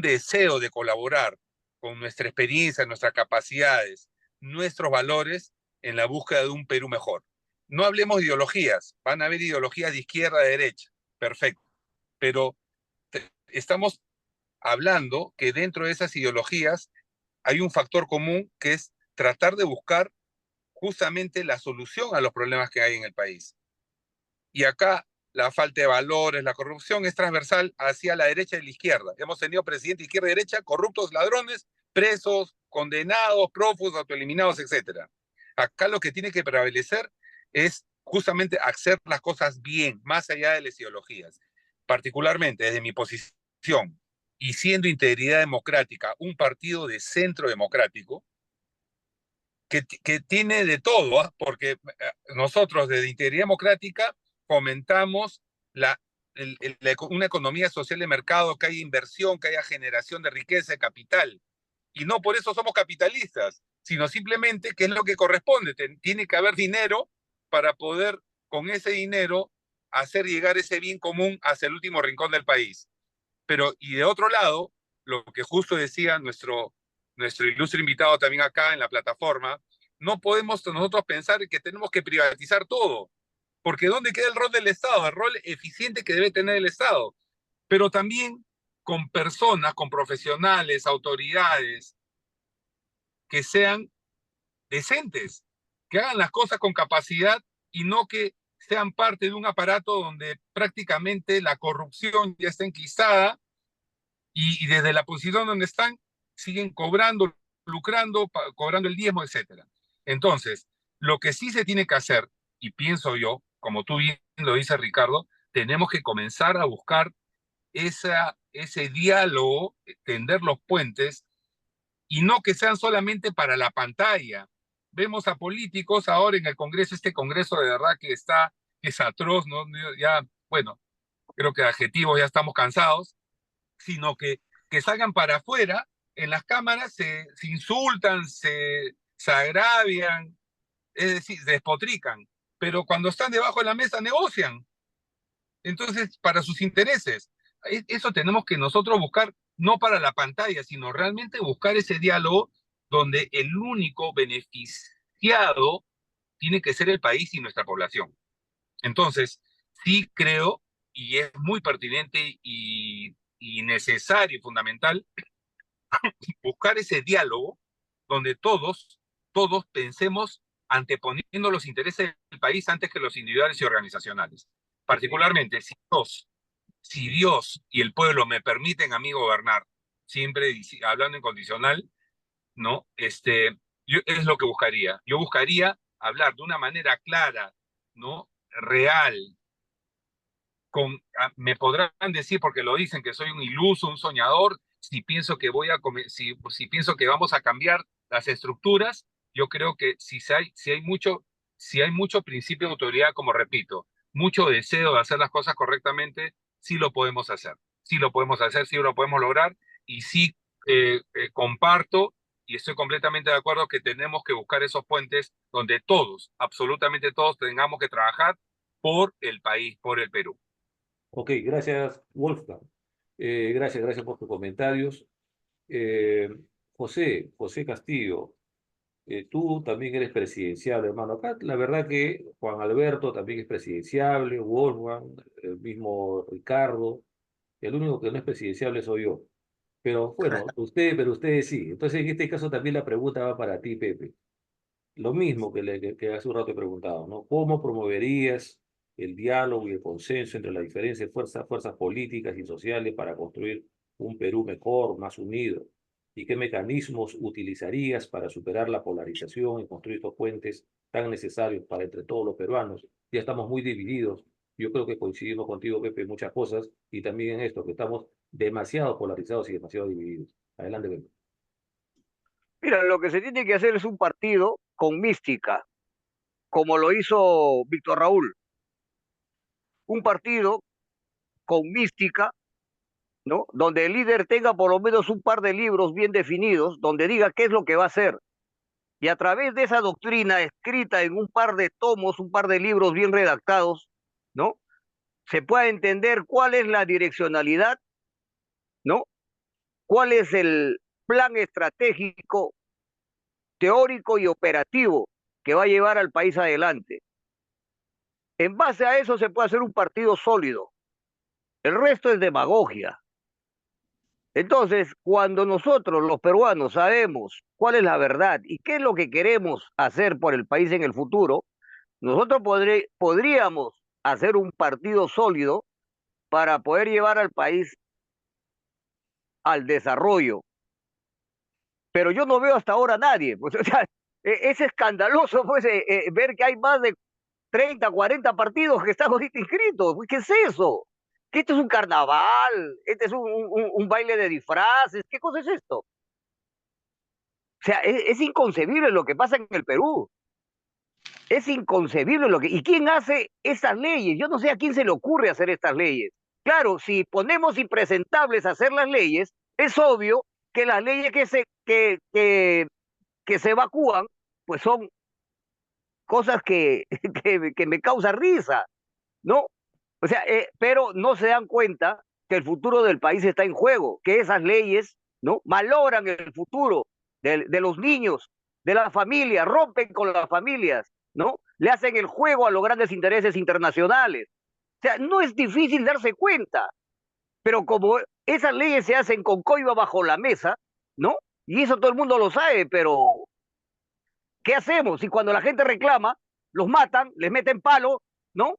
deseo de colaborar con nuestra experiencia, nuestras capacidades, nuestros valores en la búsqueda de un Perú mejor. No hablemos de ideologías, van a haber ideologías de izquierda, de derecha, perfecto, pero estamos hablando que dentro de esas ideologías hay un factor común que es tratar de buscar justamente la solución a los problemas que hay en el país. Y acá la falta de valores, la corrupción es transversal hacia la derecha y la izquierda. Hemos tenido presidente izquierda y derecha, corruptos, ladrones, presos, condenados, prófugos, autoeliminados, etc. Acá lo que tiene que prevalecer es justamente hacer las cosas bien, más allá de las ideologías. Particularmente desde mi posición y siendo Integridad Democrática un partido de centro democrático, que tiene de todo, ¿eh? Porque nosotros desde Integridad Democrática fomentamos una economía social de mercado, que haya inversión, que haya generación de riqueza, de capital. Y no por eso somos capitalistas, sino simplemente que es lo que corresponde. Tiene que haber dinero para poder, con ese dinero, hacer llegar ese bien común hacia el último rincón del país. Pero, y de otro lado, lo que justo decía nuestro ilustre invitado también acá en la plataforma, no podemos nosotros pensar que tenemos que privatizar todo, porque ¿dónde queda el rol del Estado? El rol eficiente que debe tener el Estado, pero también con personas, con profesionales, autoridades, que sean decentes, que hagan las cosas con capacidad y no que sean parte de un aparato donde prácticamente la corrupción ya está enquistada y desde la posición donde están siguen cobrando, lucrando, cobrando el diezmo, etcétera. Entonces, lo que sí se tiene que hacer, y pienso yo, como tú bien lo dices, Ricardo, tenemos que comenzar a buscar ese diálogo, tender los puentes, y no que sean solamente para la pantalla. Vemos a políticos ahora en el Congreso, este Congreso de verdad que es atroz, ¿no? Ya, bueno, creo que de adjetivos ya estamos cansados, sino que salgan para afuera, en las cámaras se insultan, se agravian, es decir, despotrican, pero cuando están debajo de la mesa negocian. Entonces, para sus intereses, eso tenemos que nosotros buscar, no para la pantalla, sino realmente buscar ese diálogo donde el único beneficiado tiene que ser el país y nuestra población. Entonces, sí creo, y es muy pertinente y necesario y fundamental, buscar ese diálogo donde todos pensemos anteponiendo los intereses del país antes que los individuales y organizacionales. Particularmente, si Dios y el pueblo me permiten a mí gobernar, siempre hablando en condicional, ¿no? Es lo que buscaría. Yo buscaría hablar de una manera clara, ¿no? Real, me podrán decir, porque lo dicen, que soy un iluso, un soñador, si pienso que si pienso que vamos a cambiar las estructuras. Yo creo que si hay mucho principio de autoridad, como repito, mucho deseo de hacer las cosas correctamente, sí lo podemos hacer. Sí lo podemos hacer, sí lo podemos lograr, y sí comparto y estoy completamente de acuerdo que tenemos que buscar esos puentes donde todos, absolutamente todos, tengamos que trabajar por el país, por el Perú. Ok, gracias, Wolfgang. Gracias por tus comentarios. Eh, José Castillo, tú también eres presidenciable, hermano. Acá la verdad que Juan Alberto también es presidenciable, Wolfgang, el mismo Ricardo. El único que no es presidenciable soy yo. Pero bueno, ustedes sí. Entonces, en este caso también la pregunta va para ti, Pepe. Lo mismo que hace un rato he preguntado, ¿no? ¿Cómo promoverías el diálogo y el consenso entre las diferentes fuerzas políticas y sociales para construir un Perú mejor, más unido? ¿Y qué mecanismos utilizarías para superar la polarización y construir estos puentes tan necesarios para entre todos los peruanos? Ya estamos muy divididos. Yo creo que coincidimos contigo, Pepe, en muchas cosas y también en esto, que estamos demasiado polarizados y demasiado divididos. Adelante, Pepe. Mira, lo que se tiene que hacer es un partido con mística, como lo hizo Víctor Raúl. Un partido con mística ¿no? Donde el líder tenga por lo menos un par de libros bien definidos, donde diga qué es lo que va a hacer. Y a través de esa doctrina escrita en un par de tomos, un par de libros bien redactados, ¿no? Se pueda entender cuál es la direccionalidad, ¿no? Cuál es el plan estratégico, teórico y operativo que va a llevar al país adelante. En base a eso se puede hacer un partido sólido. El resto es demagogia. Entonces, cuando nosotros, los peruanos, sabemos cuál es la verdad y qué es lo que queremos hacer por el país en el futuro, nosotros podríamos hacer un partido sólido para poder llevar al país al desarrollo. Pero yo no veo hasta ahora a nadie. Pues, o sea, es escandaloso pues, ver que hay más de 30, 40 partidos que están ahorita inscritos. ¿Qué es eso? ¿Que esto es un carnaval? ¿Este es un baile de disfraces? ¿Qué cosa es esto? O sea, es inconcebible lo que pasa en el Perú. Es inconcebible lo que... ¿Y quién hace esas leyes? Yo no sé a quién se le ocurre hacer estas leyes. Claro, si ponemos impresentables a hacer las leyes, es obvio que las leyes que se evacúan, pues son cosas que me causan risa, ¿no? O sea, pero no se dan cuenta que el futuro del país está en juego, que esas leyes, ¿no? Malogran el futuro de los niños, de las familias, rompen con las familias, ¿no? Le hacen el juego a los grandes intereses internacionales. O sea, no es difícil darse cuenta, pero como esas leyes se hacen con coiba bajo la mesa, ¿no? Y eso todo el mundo lo sabe, pero ¿qué hacemos? Si cuando la gente reclama, los matan, les meten palo, ¿no?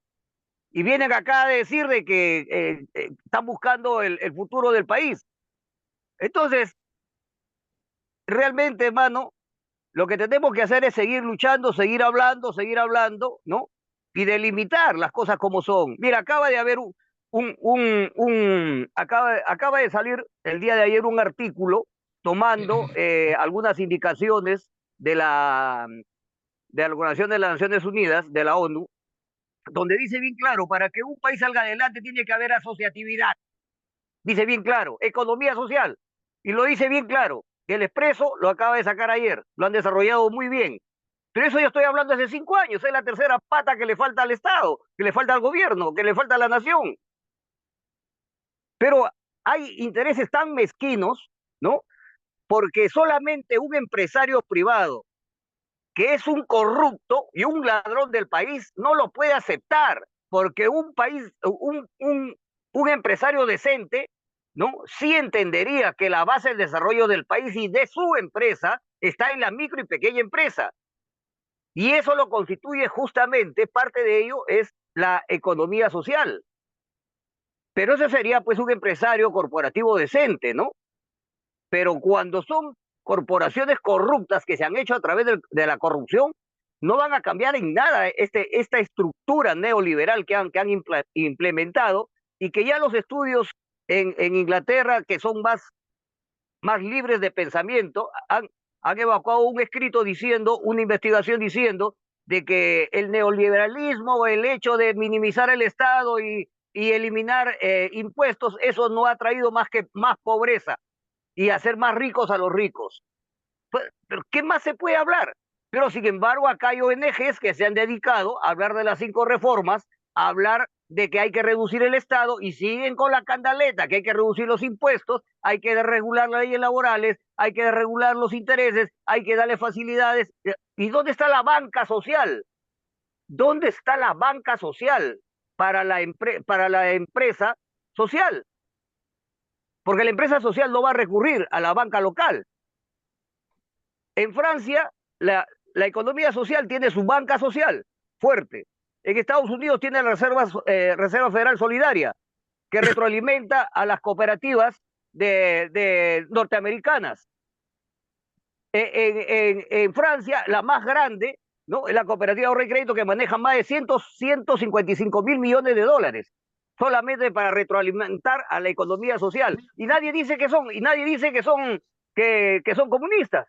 Y vienen acá a decir de que están buscando el futuro del país. Entonces, realmente, hermano, lo que tenemos que hacer es seguir luchando, seguir hablando, ¿no? Y delimitar las cosas como son. Mira, acaba de haber acaba de salir el día de ayer un artículo tomando algunas indicaciones de la Organización de las Naciones Unidas, de la ONU, donde dice bien claro, para que un país salga adelante tiene que haber asociatividad. Dice bien claro, economía social. Y lo dice bien claro. El Expreso lo acaba de sacar ayer, lo han desarrollado muy bien. Pero eso yo estoy hablando hace 5 años, es la tercera pata que le falta al Estado, que le falta al gobierno, que le falta a la nación. Pero hay intereses tan mezquinos, ¿no? Porque solamente un empresario privado que es un corrupto y un ladrón del país no lo puede aceptar, porque un país, un empresario decente, ¿no? Sí entendería que la base del desarrollo del país y de su empresa está en la micro y pequeña empresa. Y eso lo constituye justamente, parte de ello es la economía social. Pero ese sería pues un empresario corporativo decente, ¿no? Pero cuando son corporaciones corruptas que se han hecho a través de la corrupción, no van a cambiar en nada esta estructura neoliberal que han implementado y que ya los estudios en Inglaterra, que son más libres de pensamiento, han evacuado un escrito diciendo, una investigación diciendo de que el neoliberalismo, el hecho de minimizar el Estado y eliminar impuestos, eso no ha traído más que más pobreza y hacer más ricos a los ricos. ¿Pero qué más se puede hablar? Pero sin embargo, acá hay ONGs que se han dedicado a hablar de las 5 reformas, a hablar de que hay que reducir el Estado y siguen con la candaleta, que hay que reducir los impuestos, hay que regular las leyes laborales, hay que regular los intereses, hay que darle facilidades. ¿Y dónde está la banca social? ¿Dónde está la banca social para la empresa social? Porque la empresa social no va a recurrir a la banca local. En Francia, la economía social tiene su banca social fuerte. En Estados Unidos tiene la Reserva Federal Solidaria, que retroalimenta a las cooperativas de norteamericanas. En Francia, la más grande, ¿no? Es la cooperativa de ahorro y crédito, que maneja más de 155 mil millones de dólares solamente para retroalimentar a la economía social. Y nadie dice que son, que son comunistas,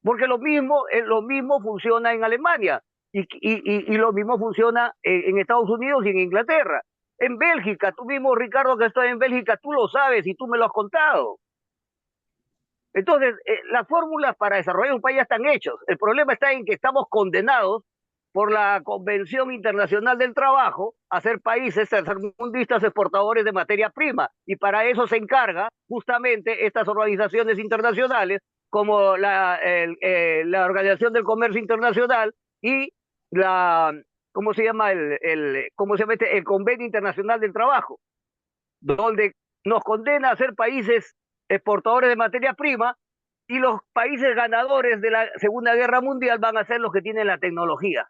porque lo mismo funciona en Alemania y lo mismo funciona en Estados Unidos y en Inglaterra. En Bélgica, tú mismo, Ricardo, que estás en Bélgica, tú lo sabes y tú me lo has contado. Entonces, las fórmulas para desarrollar un país ya están hechas. El problema está en que estamos condenados por la Convención Internacional del Trabajo a ser países tercermundistas exportadores de materia prima. Y para eso se encarga justamente estas organizaciones internacionales como la Organización del Comercio Internacional y ¿cómo se llama? El Convenio Internacional del Trabajo, donde nos condena a ser países exportadores de materia prima y los países ganadores de la Segunda Guerra Mundial van a ser los que tienen la tecnología.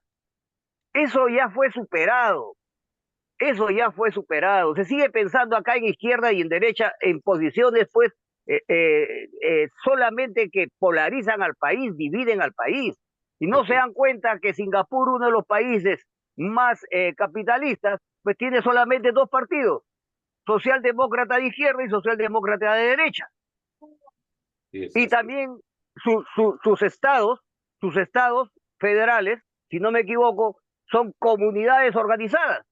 Eso ya fue superado. Eso ya fue superado. Se sigue pensando acá en izquierda y en derecha en posiciones, pues, solamente que polarizan al país, dividen al país. Y no se dan cuenta que Singapur, uno de los países más capitalistas, pues tiene solamente dos partidos, socialdemócrata de izquierda y socialdemócrata de derecha. Y también sus estados federales, si no me equivoco, son comunidades organizadas,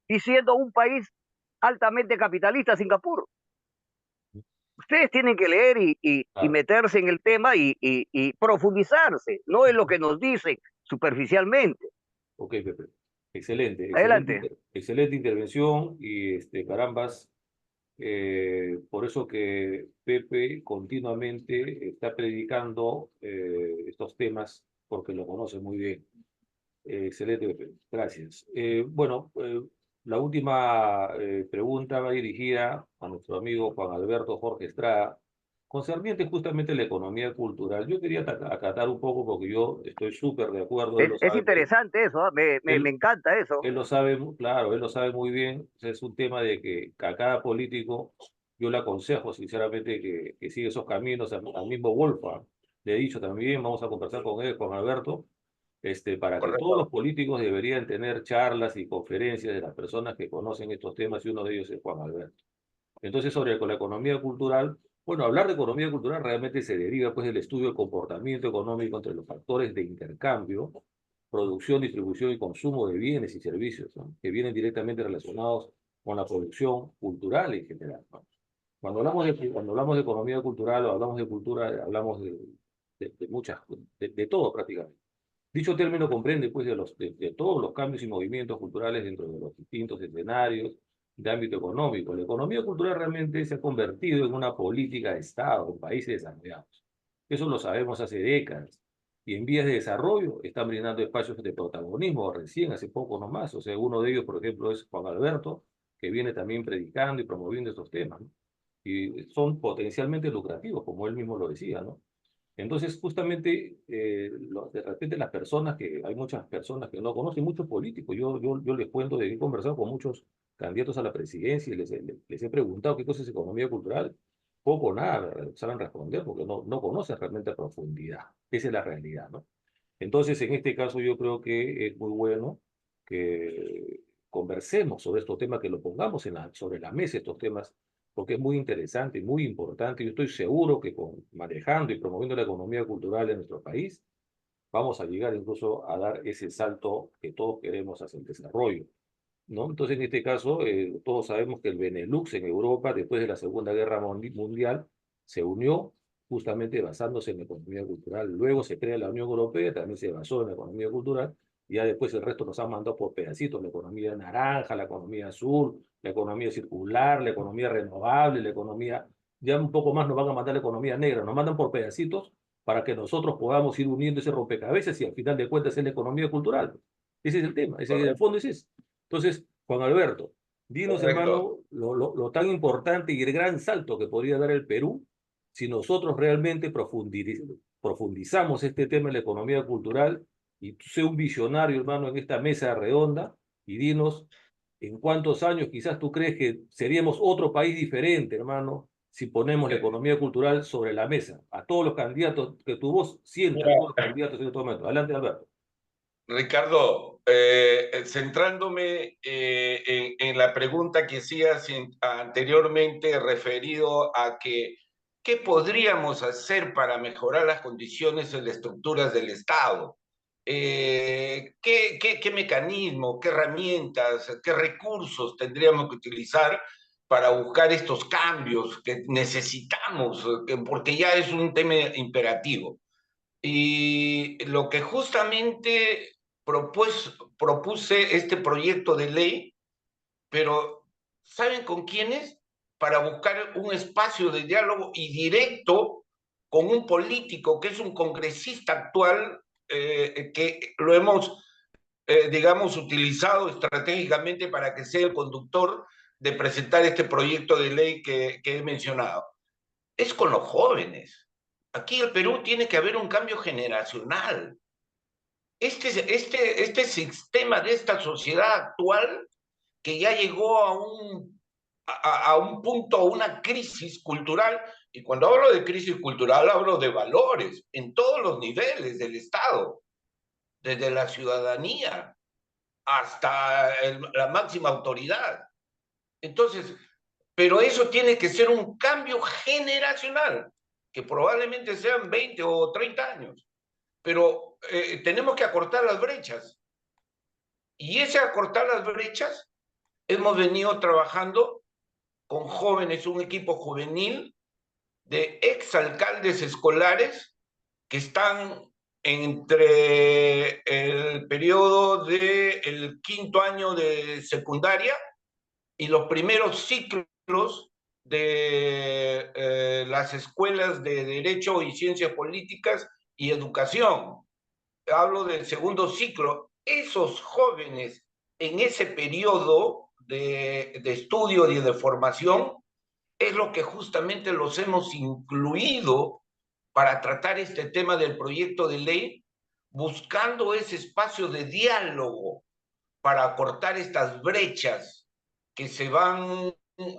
y siendo un país altamente capitalista, Singapur. Ustedes tienen que leer y meterse en el tema y profundizarse, no en lo que nos dicen superficialmente. Ok, Pepe. Excelente, Adelante. excelente intervención y carambas. Por eso que Pepe continuamente está predicando estos temas porque lo conoce muy bien. Excelente, Pepe. Gracias. La última pregunta va dirigida a nuestro amigo Juan Alberto Jorge Estrada, concerniente justamente a la economía cultural. Yo quería acatar un poco porque yo estoy súper de acuerdo, él lo Es sabe. interesante eso, me encanta eso. Él lo sabe, claro, él lo sabe muy bien. O sea, es un tema de que a cada político yo le aconsejo sinceramente que siga esos caminos. Al mismo Wolfgang le he dicho también, vamos a conversar con él, con Alberto, para que todos los Correcto. políticos deberían tener charlas y conferencias de las personas que conocen estos temas y uno de ellos es Juan Alberto. Entonces, con la economía cultural, bueno, hablar de economía cultural realmente se deriva pues del estudio del comportamiento económico entre los factores de intercambio, producción, distribución y consumo de bienes y servicios, ¿no?, que vienen directamente relacionados con la producción cultural en general, ¿no? Cuando hablamos de economía cultural o hablamos de cultura, hablamos de muchas, de todo prácticamente. Dicho término comprende pues de todos los cambios y movimientos culturales dentro de los distintos escenarios de ámbito económico. La economía cultural realmente se ha convertido en una política de Estado en países desarrollados. Eso lo sabemos hace décadas. Y en vías de desarrollo están brindando espacios de protagonismo recién, hace poco nomás. O sea, uno de ellos, por ejemplo, es Juan Alberto, que viene también predicando y promoviendo estos temas, ¿no? Y son potencialmente lucrativos, como él mismo lo decía, ¿no? Entonces, justamente, de repente las personas hay muchas personas que no conocen, muchos políticos. Yo les cuento de que he conversado con muchos candidatos a la presidencia y les he preguntado qué cosa es economía cultural. Poco o nada saben responder porque no conocen realmente a profundidad. Esa es la realidad, ¿no? Entonces, en este caso, yo creo que es muy bueno que conversemos sobre estos temas, que lo pongamos sobre la mesa, estos temas, porque es muy interesante y muy importante. Yo estoy seguro que manejando y promoviendo la economía cultural en nuestro país, vamos a llegar incluso a dar ese salto que todos queremos hacia el desarrollo, ¿no? Entonces, en este caso, todos sabemos que el Benelux en Europa, después de la Segunda Guerra Mundial, se unió justamente basándose en la economía cultural. Luego se crea la Unión Europea, también se basó en la economía cultural, y ya después el resto nos han mandado por pedacitos: la economía naranja, la economía azul, la economía circular, la economía renovable, la economía, ya un poco más nos van a mandar la economía negra, nos mandan por pedacitos para que nosotros podamos ir uniendo ese rompecabezas y al final de cuentas es la economía cultural. Ese es el tema, en el fondo es ese. Entonces, Juan Alberto, dinos, hermano, lo tan importante y el gran salto que podría dar el Perú si nosotros realmente profundizamos este tema de la economía cultural, y tú sé un visionario, hermano, en esta mesa redonda, y dinos en cuántos años quizás tú crees que seríamos otro país diferente, hermano, si ponemos la economía cultural sobre la mesa. A todos los candidatos, que tu voz sienta a todos los candidatos en este momento. Adelante, Alberto. Ricardo, centrándome en la pregunta que hacías anteriormente referido a qué podríamos hacer para mejorar las condiciones en las estructuras del Estado. ¿Qué mecanismo, qué herramientas, qué recursos tendríamos que utilizar para buscar estos cambios que necesitamos, porque ya es un tema imperativo? Y lo que justamente propuse este proyecto de ley, pero ¿saben con quiénes? Para buscar un espacio de diálogo y directo con un político que es un congresista actual, que lo hemos, digamos, utilizado estratégicamente para que sea el conductor de presentar este proyecto de ley que he mencionado. Es con los jóvenes. Aquí en el Perú tiene que haber un cambio generacional. Este sistema de esta sociedad actual que ya llegó a un punto, a una crisis cultural, y cuando hablo de crisis cultural hablo de valores en todos los niveles del Estado, desde la ciudadanía hasta la máxima autoridad. Entonces, pero eso tiene que ser un cambio generacional, que probablemente sean 20 o 30 años, pero tenemos que acortar las brechas. Y ese acortar las brechas, hemos venido trabajando con jóvenes, un equipo juvenil de exalcaldes escolares que están entre el periodo del quinto año de secundaria y los primeros ciclos de las escuelas de Derecho y Ciencias Políticas y Educación. Hablo del segundo ciclo. Esos jóvenes en ese periodo de estudio y de formación es lo que justamente los hemos incluido para tratar este tema del proyecto de ley, buscando ese espacio de diálogo para acortar estas brechas que se van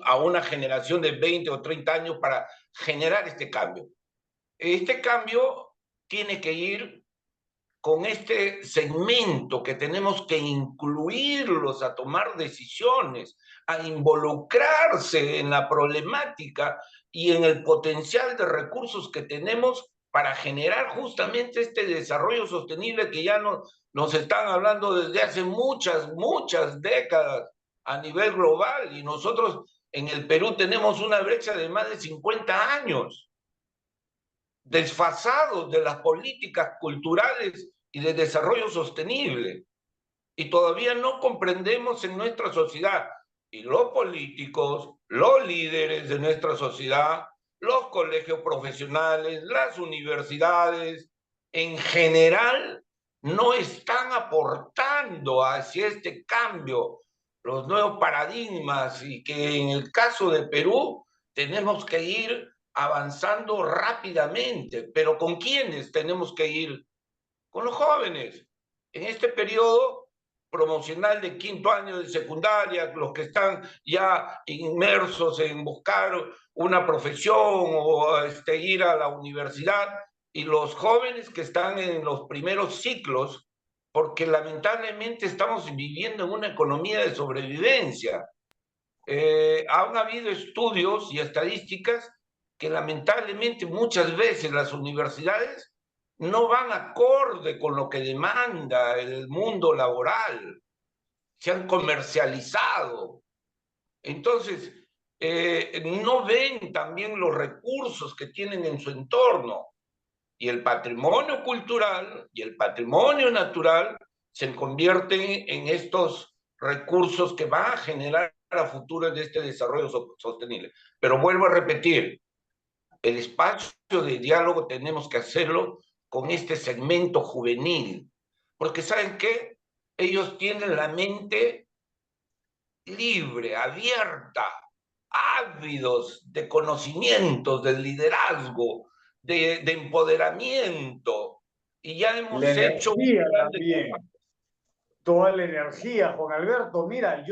a una generación de 20 o 30 años para generar este cambio. Este cambio tiene que ir con este segmento que tenemos que incluirlos a tomar decisiones, a involucrarse en la problemática y en el potencial de recursos que tenemos para generar justamente este desarrollo sostenible que ya nos están hablando desde hace muchas décadas a nivel global, y nosotros en el Perú tenemos una brecha de más de 50 años desfasados de las políticas culturales y de desarrollo sostenible. Y todavía no comprendemos en nuestra sociedad, y los políticos, los líderes de nuestra sociedad, los colegios profesionales, las universidades, en general, no están aportando hacia este cambio, los nuevos paradigmas, y que en el caso de Perú tenemos que ir avanzando rápidamente. ¿Pero con quiénes tenemos que ir? Con los jóvenes. En este periodo promocional de quinto año de secundaria, los que están ya inmersos en buscar una profesión o ir a la universidad, y los jóvenes que están en los primeros ciclos, porque lamentablemente estamos viviendo en una economía de sobrevivencia. Han habido estudios y estadísticas que lamentablemente muchas veces las universidades no van acorde con lo que demanda el mundo laboral, se han comercializado. Entonces, no ven también los recursos que tienen en su entorno, y el patrimonio cultural y el patrimonio natural se convierten en estos recursos que van a generar a futuro de este desarrollo sostenible. Pero vuelvo a repetir, el espacio de diálogo tenemos que hacerlo con este segmento juvenil, porque ¿saben qué? Ellos tienen la mente libre, abierta, ávidos de conocimientos, de liderazgo, de empoderamiento, y ya La hemos hecho un energía plan de también, toda la energía, Juan Alberto. Mira,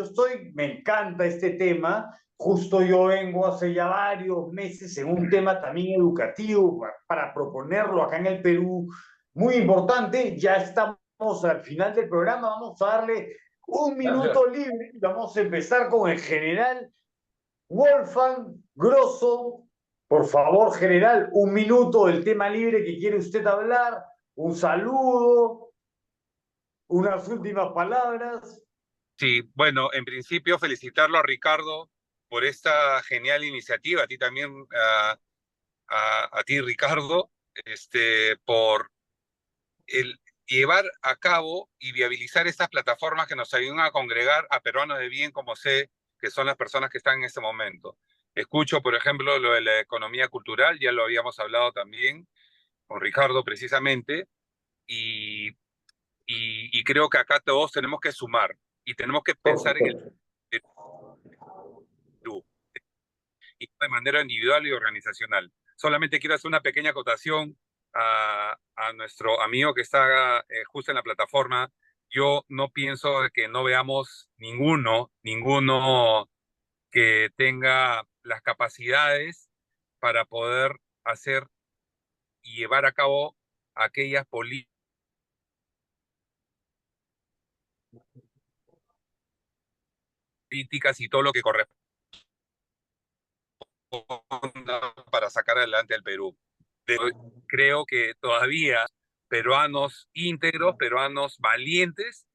me encanta este tema. Justo yo vengo hace ya varios meses en un tema también educativo para proponerlo acá en el Perú. Muy importante, ya estamos al final del programa, vamos a darle un minuto libre. Vamos a empezar con el general Wolfgang Grosso. Por favor, general, un minuto del tema libre que quiere usted hablar, un saludo. unas últimas palabras. Sí, bueno, en principio felicitarlo a Ricardo por esta genial iniciativa, a ti también, a ti Ricardo, por el llevar a cabo y viabilizar estas plataformas que nos ayudan a congregar a peruanos de bien, como sé que son las personas que están en este momento. Escucho, por ejemplo, lo de la economía cultural, ya lo habíamos hablado también con Ricardo precisamente, y, y creo que acá todos tenemos que sumar y tenemos que Por pensar en el supuesto. Perú, y de manera individual y organizacional. Solamente quiero hacer una pequeña acotación a nuestro amigo que está justo en la plataforma. Yo no pienso de que no veamos ninguno que tenga las capacidades para poder hacer y llevar a cabo aquellas políticas y todo lo que corresponde para sacar adelante al Perú. Creo que todavía peruanos íntegros, peruanos valientes,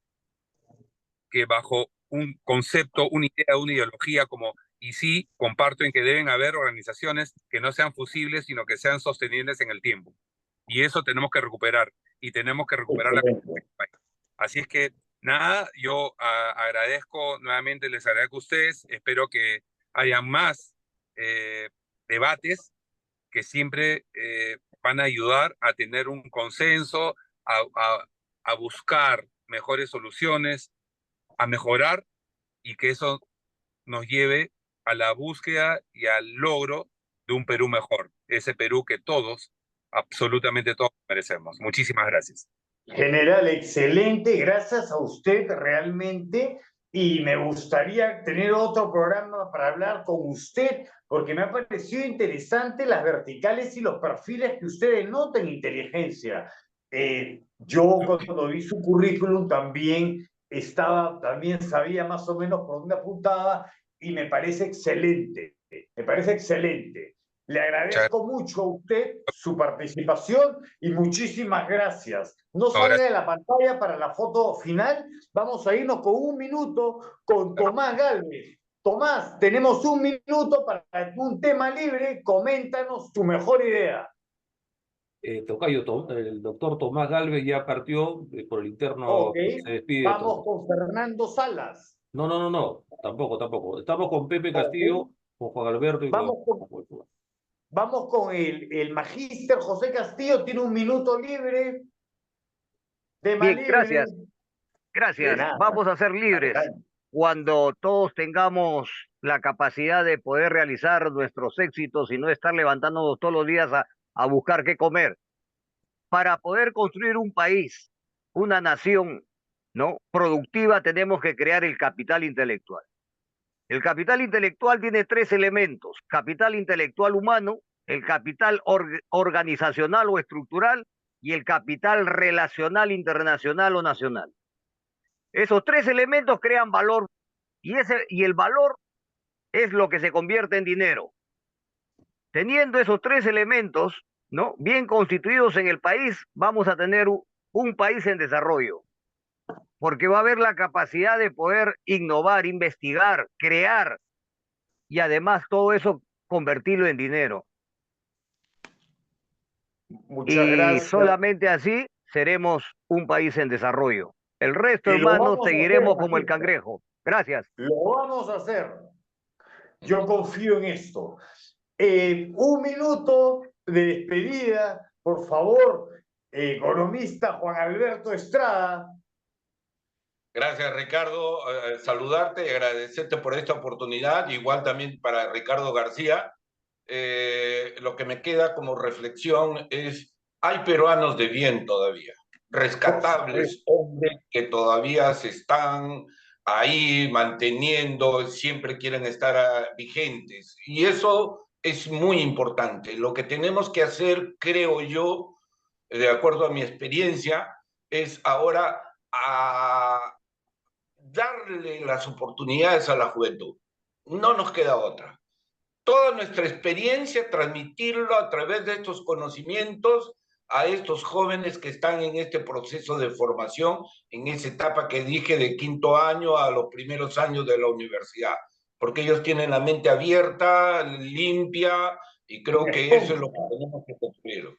que bajo un concepto, una idea, una ideología como, y sí, comparto en que deben haber organizaciones que no sean fusibles, sino que sean sostenibles en el tiempo. Y eso tenemos que recuperar, y tenemos que recuperar la... Excelente. Así es que, nada, yo agradezco, nuevamente les agradezco a ustedes, espero que haya más debates que siempre van a ayudar a tener un consenso, a buscar mejores soluciones, a mejorar, y que eso nos lleve a la búsqueda y al logro de un Perú mejor, ese Perú que todos, absolutamente todos merecemos. Muchísimas gracias. General, excelente, gracias a usted realmente. Y me gustaría tener otro programa para hablar con usted, porque me ha parecido interesante las verticales y los perfiles que usted denota en inteligencia. Yo cuando vi su currículum también sabía más o menos por dónde apuntaba y me parece excelente, me parece excelente. Le agradezco mucho a usted su participación y muchísimas gracias. No salga de la pantalla para la foto final. Vamos a irnos con un minuto con Tomás Gálvez. Tomás, tenemos un minuto para un tema libre. Coméntanos tu mejor idea. Tocayo, el doctor Tomás Gálvez ya partió por el interno, Ok, se despide de vamos todos. con Fernando Salas. No, tampoco. Estamos con Pepe Castillo, Ok, con Juan Alberto y vamos con el magíster José Castillo. Tiene un minuto libre. Tema Bien, libre. gracias. De Gracias. nada. Vamos a ser libres Adelante. cuando todos tengamos la capacidad de poder realizar nuestros éxitos y no estar levantándonos todos los días a buscar qué comer. Para poder construir un país, una nación, ¿no?, productiva, tenemos que crear el capital intelectual. El capital intelectual tiene tres elementos: capital intelectual humano, el capital organizacional o estructural y el capital relacional internacional o nacional. Esos tres elementos crean valor y el valor es lo que se convierte en dinero. Teniendo esos tres elementos, ¿no?, bien constituidos en el país, vamos a tener un país en desarrollo, porque va a haber la capacidad de poder innovar, investigar, crear y además todo eso convertirlo en dinero. Muchas Y gracias. solamente así seremos un país en desarrollo. El resto, Y lo hermanos, vamos a hacer, seguiremos como el magíster. cangrejo. Gracias. Lo vamos a hacer. Yo confío en esto. Un minuto de despedida, por favor, economista Juan Alberto Estrada. Gracias, Ricardo. Saludarte y agradecerte por esta oportunidad. Igual también para Ricardo García. Lo que me queda como reflexión es, hay peruanos de bien todavía, rescatables, hombres que todavía se están ahí manteniendo, siempre quieren estar vigentes. Y eso es muy importante. Lo que tenemos que hacer, creo yo, de acuerdo a mi experiencia, es ahora darle las oportunidades a la juventud. No nos queda otra. Toda nuestra experiencia, transmitirlo a través de estos conocimientos a estos jóvenes que están en este proceso de formación, en esa etapa que dije de quinto año a los primeros años de la universidad, porque ellos tienen la mente abierta, limpia, y creo que eso es lo que tenemos que construir.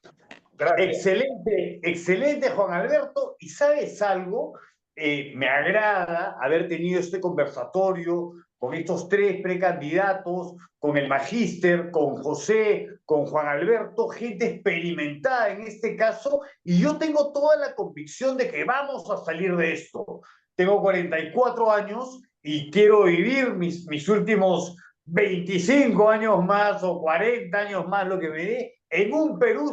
Gracias. Excelente, excelente, Juan Alberto. ¿Y sabes algo? Me agrada haber tenido este conversatorio con estos tres precandidatos, con el magíster, con José, con Juan Alberto, gente experimentada en este caso, y yo tengo toda la convicción de que vamos a salir de esto. Tengo 44 años y quiero vivir mis últimos 25 años más o 40 años más, lo que me dé, en un Perú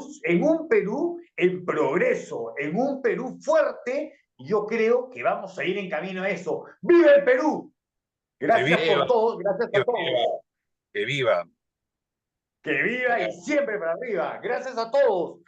en progreso, en un Perú fuerte. Yo creo que vamos a ir en camino a eso. ¡Viva el Perú! Gracias por todo, gracias a todos. Que viva. Que viva y siempre para arriba. Gracias a todos.